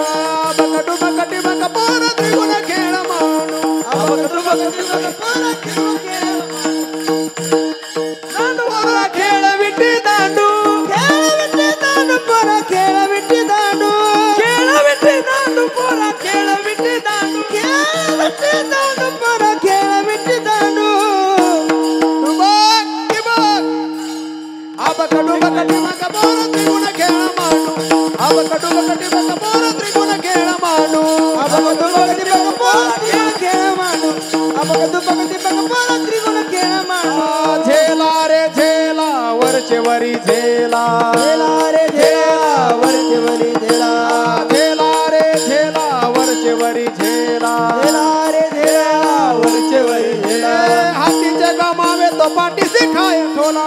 अबकडुबक टिबक पोर त्रिगुण खेळ मांडू. अबकडुबक टिबक पोर त्रिगुण खेळ मांडू. दांडू पोरा खेळ विटी दांडू, खेळ विटी दांडू पोरा खेळ विटी दांडू. खेळ विटी दांडू पोरा खेळ विटी दांडू. खेळ विटी दांडू पोरा खेळ विटी दांडू. अबकडुबक टिबक पोर त्रिगुण खेळ मांडू, अबकडुबक टिबक पोर त्रिगुण खेळ मांडू. अबकडुबक टिबक पोरा खेळ खेळ मांडू. अबकडुबक टिबक पोरा त्रिगुण खेळ मांडू. झेला रे झेला, वरचे वरी झेला, झेला रे झेला, वरचे वरी झेला. झेला रे झेला, वरचे वरी झेला. झेला रे झेला, वरचे वरी झेला. हातीचे गमावे तो पाठीशी खाय ठोला,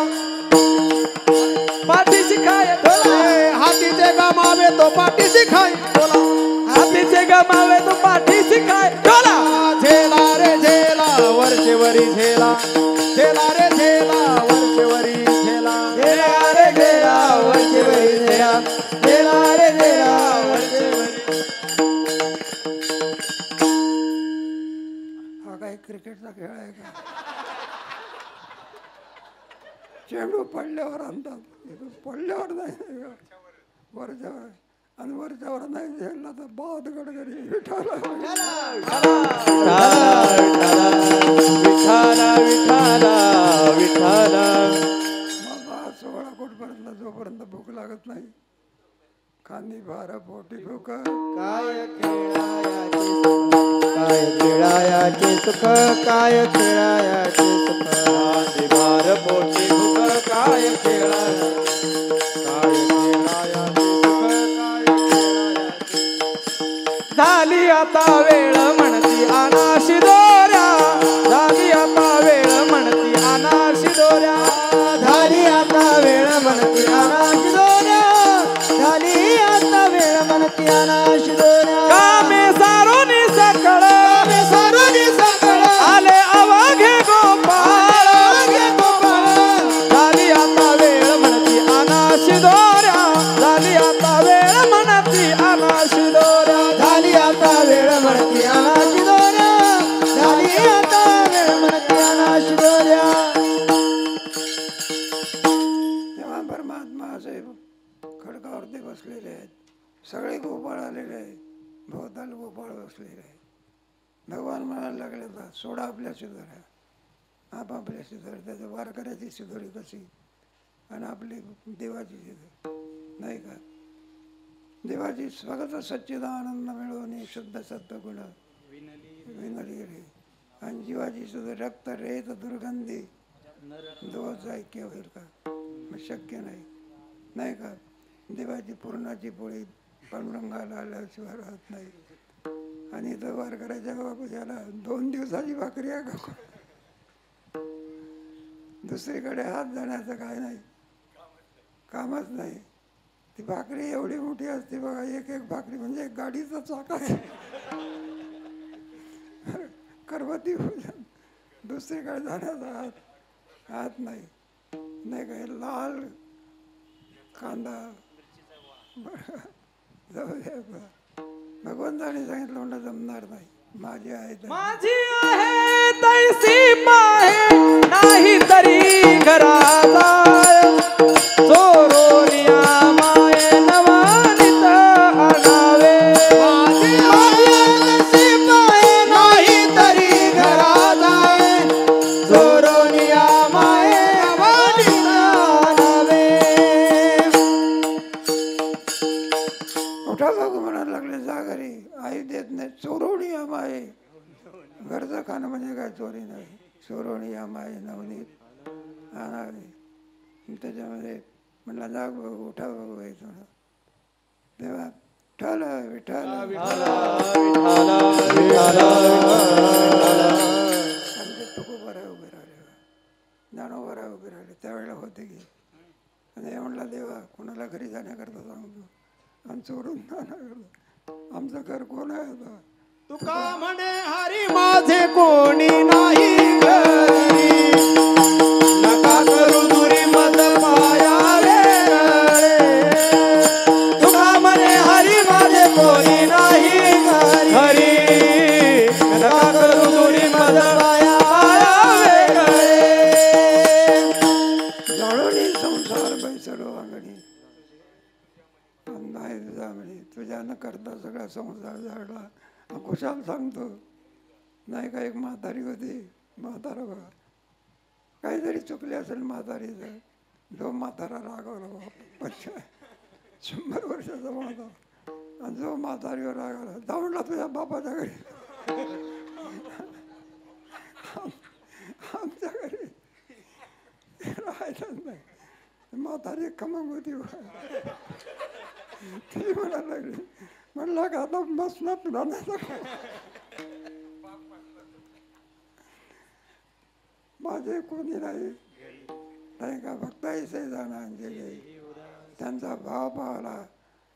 पाठीशी खाय ठोला. हातीचे गमावे तो पाठीशी खाय ठोला. हातीचे गमावे तो पाठीशी खाय ठोला. झेला रे झेला, वरचे वरी झेला, झेला रे झेला, वरचे वरी झेला. झेला रे झेला, वरचे वरी झेला. झेला रे झेला, क्रिकेटचा खेळ आहे का? चेंडू पडल्यावर आणतात, इथून पडल्यावर नाही वरच्यावर, आणि वरच्यावर नाही झेलला तर बाद गडगडी विठाला. मग आज 16 कोटपर्यंत जोपर्यंत भूक लागत नाही, खांदी भार पोटी भूक, काय खेळायाचे सुख, काय खेळायाचे सुख, दिवार पोटी भूक, काय खेळायाचे झाली आता वेळ म्हणती अनाशी दोऱ्या, झाली आता वेळ म्हणती अनाशी दोऱ्या, झाली आता वेळ म्हणती अनाशी दोऱ्या, झाली आता वेळ म्हणती अनाशी दोऱ्या. कामे सारोनी सकळ, कामे सारोनी सकळ, आले अवाघे गोपाळ, अवाघे गोपाळ, झाली आता वेळ म्हणती अनाशी दोऱ्या, झाली आता वेळ म्हणती अनाशी दोऱ्या, झाली आता वेळ म्हणती अनाशी दोऱ्या, झाली आता वेळ म्हणती अनाशी दोऱ्या. तेव्हा परमात्मा असे खडकावरती बसलेले आहेत, सगळे गोपाळ आलेले आहेत, भोवताल गोपाळ बसलेले आहेत. भगवान म्हणायला लागले तर सोडा आपल्या शिदोऱ्या, आपापल्या शिदोऱ्या, त्याचं वारकऱ्याची शिदोरी कशी आणि आपली देवाची शिदोरी नाही का? देवाची स्वगत सच्चिदानंद मिळवून शुद्ध सत्वगुण विनली रे, आणि जीवाची सुद्धा रक्त रेत दुर्गंधी दोष ऐक्य होईल का? मग शक्य नाही, नाही का? देवाची पूर्णाची पोळी पांडुरंगाला आल्याशिवाय राहत नाही, आणि इथं वारकऱ्याच्या बापूच्याला 2 दिवसाची भाकरी आहे का? दुसरीकडे हात जाण्याचं काय नाही, कामच नाही. ती भाकरी एवढी मोठी असते बघा, एक एक भाकरी म्हणजे एक गाडीचा चाका करवती भोजन. दुसरीकडे जाण्याचा हात नाही, नाही काय? लाल कांदा जाऊ द्या, भगवंताने सांगितलं म्हणलं जमणार नाही. माझी आहे तर माझी आहे तैसी पाहे, नाही तरी घराचा चोरोनिया माये नवानित आणावे. माझी आहे तैसी पाहे, नाही तरी घराचा चोरोनिया माये नवानित आणावे. मोठा भाऊ म्हणायला लागले जा घरी, आई देत नाही. चोरवणी आमाये, घरचं खाणं म्हणजे काय चोरी नाही. चोरवणी आमाये नवनीत आणावे. त्याच्यामध्ये म्हणला जा बघू, उठा बघू आहे थोडं. तेव्हा विठ्ठल विठ्ठल आमचे तुकोबरा उभे राहिले, ज्ञानोबरा उभे राहिले. त्यावेळेला होते की, आणि हे म्हणला देवा कोणाला घरी जाण्याकरता सांगतो आणि चोरून जाण्याकरता, आमचं घर कोण आहे आता? तुका म्हणे हरी माझे कोणी नाही घरी, नका करू दुरी मद पायावे रे. तुका म्हणे हरी माझे कोणी नाही घरी, नका करू दुरी मद पायावे रे. जळोनी संसार बैसडो अंगणी, नाही तुझा म्हणे तुझ्या न करता सगळा संसार जाळला. खुशाल सांगतो नाही का? एक म्हातारी होती, म्हातारा बघा काहीतरी चुकले असेल म्हातारीचं. जो म्हातारा रागावला बाप 100 वर्षाचा म्हातारा, आणि जो म्हातारीवर रागावला जाऊनला तुझ्या बापाच्या घरी. आमच्या घरी राहायचंच नाही. म्हातारी खमंग होती, ती म्हणायला लागली, म्हणलं का आता बसला तुला माझे कोणी नाही का? फक्त ऐसे जाणं अंजली, त्यांचा भाव पावला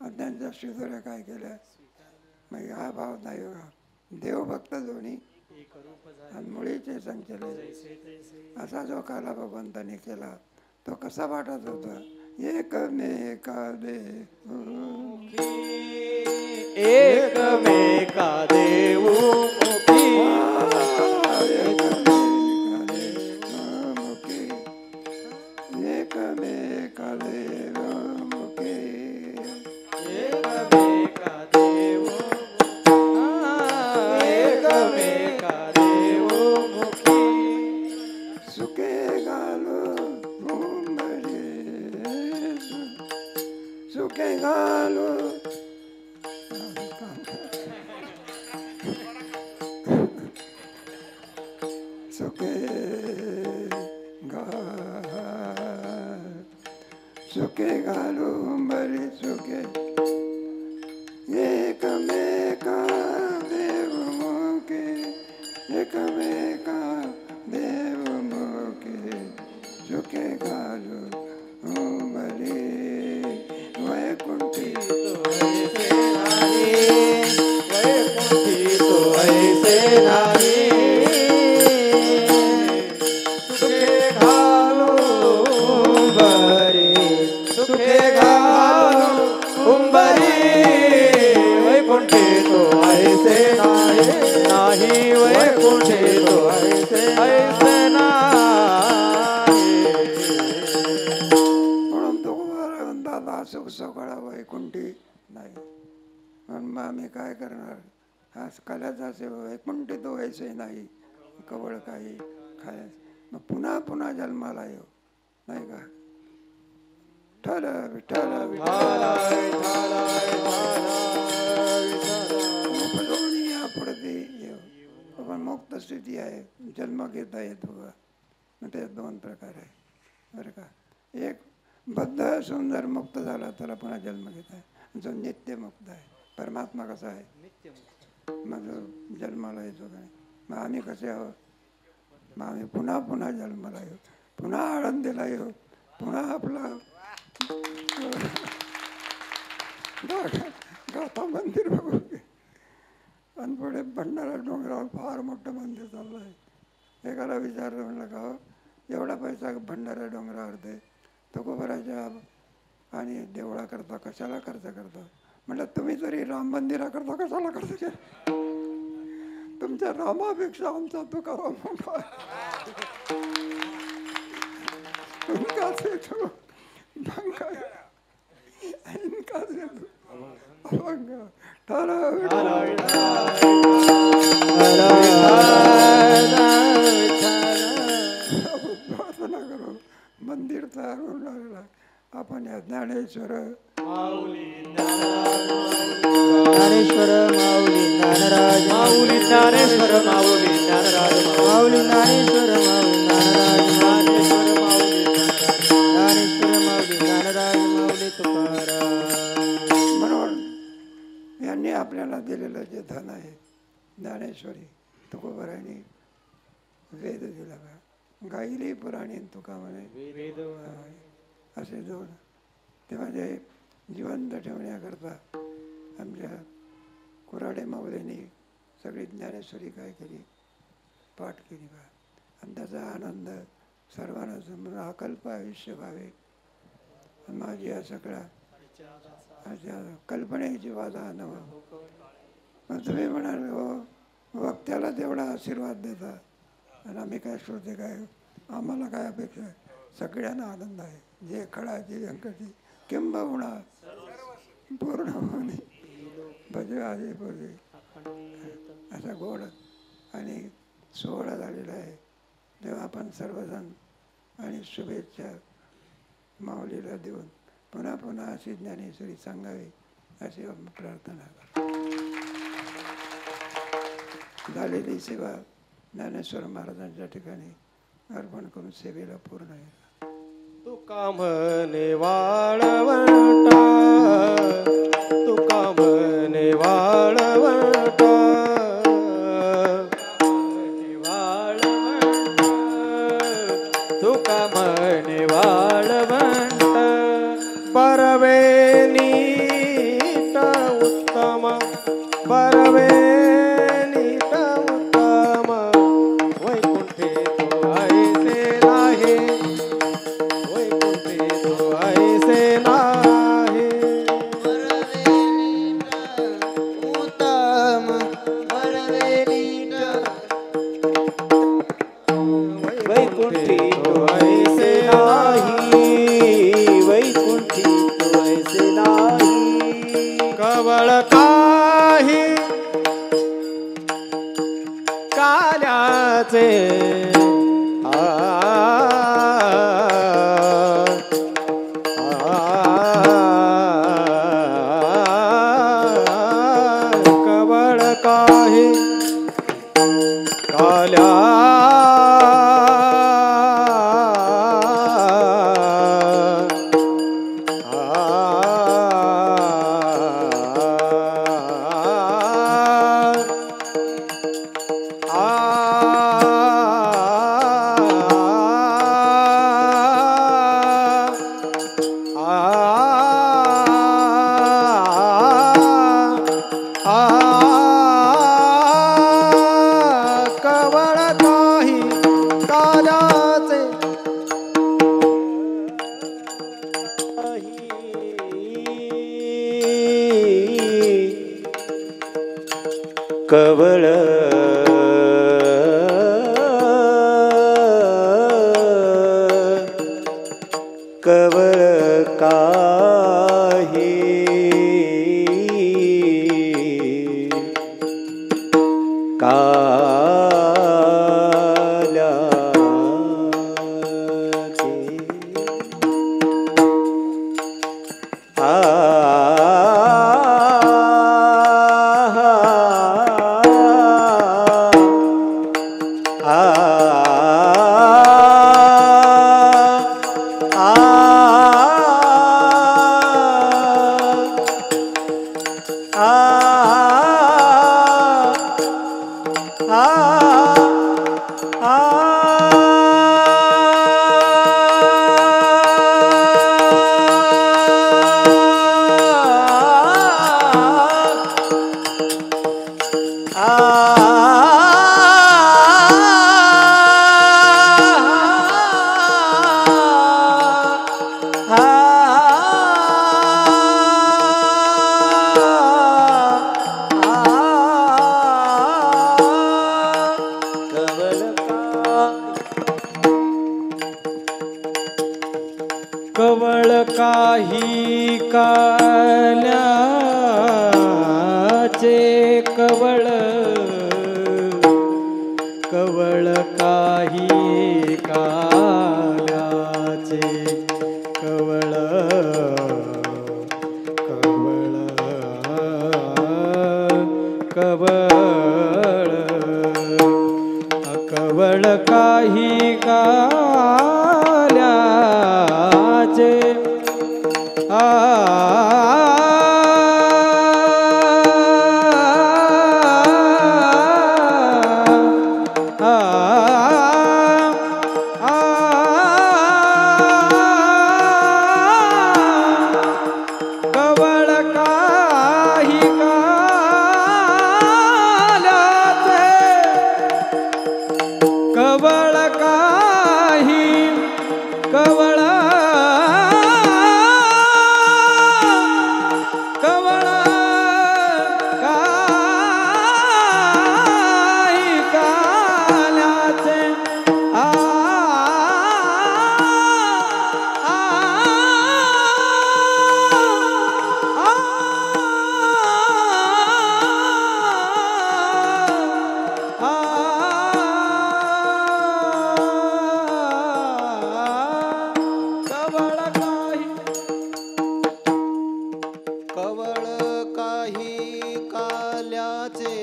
आणि त्यांच्या शिदोऱ्या काय केल्या. मग हा भाव नाही बघा, देवभक्त दोन्ही आणि मुळीचे संचलन असा जो काला भगवंताने केला तो कसा वाटत होता? एकमेका एकमेका देऊ मुखी तो ऐसे नाही वैकुंठे तो ऐसे नाही. म्हणून तो दादा सुख सकाळ वैकुंठी नाही. म्हणून मग आम्ही काय करणार? हा कल्याचा असे वैकुंठी तो ऐसे नाही कवळ काही खाय. मग पुन्हा पुन्हा जन्माला येऊ नाही का? विठ्ठल विठ्ठल पुढे येऊ. पण मुक्त स्थिती आहे, जन्म घेता येतो का? मग ते दोन प्रकार आहे बरं का. एक बद्ध सुंदर मुक्त झाला त्याला पुन्हा जन्म घेत आहे. जो नित्य मुक्त आहे. परमात्मा कसा आहे? मग जो जन्माला येतो का नाही? मग आम्ही कसे आहोत? मग आम्ही पुन्हा पुन्हा जन्माला येऊ, पुन्हा आळंदीला येऊ, पुन्हा आपला गाथा मंदिर बघू. आणि पुढे भंडारा डोंगरावर फार मोठं मंदिर चाललं आहे. एकाला विचारलं म्हणलं का हो एवढा पैसा भंडारा डोंगरावर दे तुकोबराच्या आणि देवळा करता कशाला खर्च करता? म्हटलं तुम्ही तरी राम मंदिराकरता कशाला खर्च केला? तुमच्या रामापेक्षा आमचा तुकाराम मोठा आहे. इनका से तो भंगा इनका से तो भंगा ठहराव प्रार्थना करो. मंदिर तयार होऊन लागला. आपण या ज्ञानेश्वर ज्ञानेश्वर माऊली ज्ञानराज माऊली ज्ञानेश्वर माऊली ज्ञानराज माऊली ज्ञानेश्वर माऊली ज्ञानराज ज्ञानेश्वर माऊली ज्ञानेश्वर माऊली ज्ञानराज माऊली तुकाराम. म्हणून यांनी आपल्याला दिलेलं जे धन आहे ज्ञानेश्वरी तुकोबरायांनी वेद दिला का? गायली पुराणी तुका म्हणे असे दोन. ते म्हणजे जिवंत ठेवण्याकरता आमच्या कुऱ्हाडे माऊलींनी सगळी ज्ञानेश्वरी काय केली? पाठ केली बा. आणि त्याचा आनंद सर्वांना समोर अकल्प आयुष्य व्हावे. माझी या सगळ्या कल्पनेची वादा नव. मग तुम्ही म्हणाल हो वक्त्याला तेवढा आशीर्वाद देता आणि आम्ही काय श्रोते काय आम्हाला काय अपेक्षा आहे? सगळ्यांना आनंद आहे. जे खडाची व्यंकटी किंबहुना पूर्ण होणे भजे आधी पूर्वी असा गोड आणि सोहळा झालेला आहे. तेव्हा आपण सर्वजण आणि शुभेच्छा माऊलीला देऊन पुन्हा पुन्हा अशी ज्ञानेश्वरी सांगावी अशी प्रार्थना करतो. झालेली सेवा ज्ञानेश्वर महाराजांच्या ठिकाणी अर्पण करून सेवेला पूर्ण आहे. तुका म्हणे वाळवंटा तुका म्हणे वाळवंटा तुका म्हणे वाळवंट बरवे नीट उत्तम बरवे नीट उत्तम वैकुंठे तो ऐसे नाही वैकुंठे तो ऐसे नाही उत्तम वरवेलीट वैकुंठी तो ऐसे नाही वैकुंठी तो ऐसे नाही. कवळ काही काल्याचे कवळ काही काल्या कवळ काही काल्याचे कवळ कवळ काही कवळ काही काल्याचे कवळ कवळ काही काल्याचे कवळ कवळ कवळ कवळ काही काल्याचे कवळ काही काल्याचे कवळ काही कवळ कवळ काही काल्याचे कवळ काही काल्याचे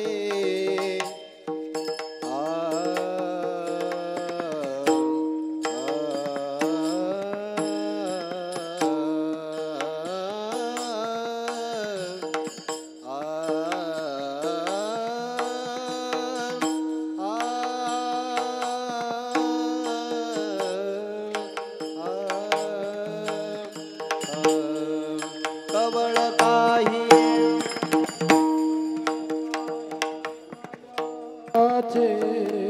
कवळ काही काल्याचे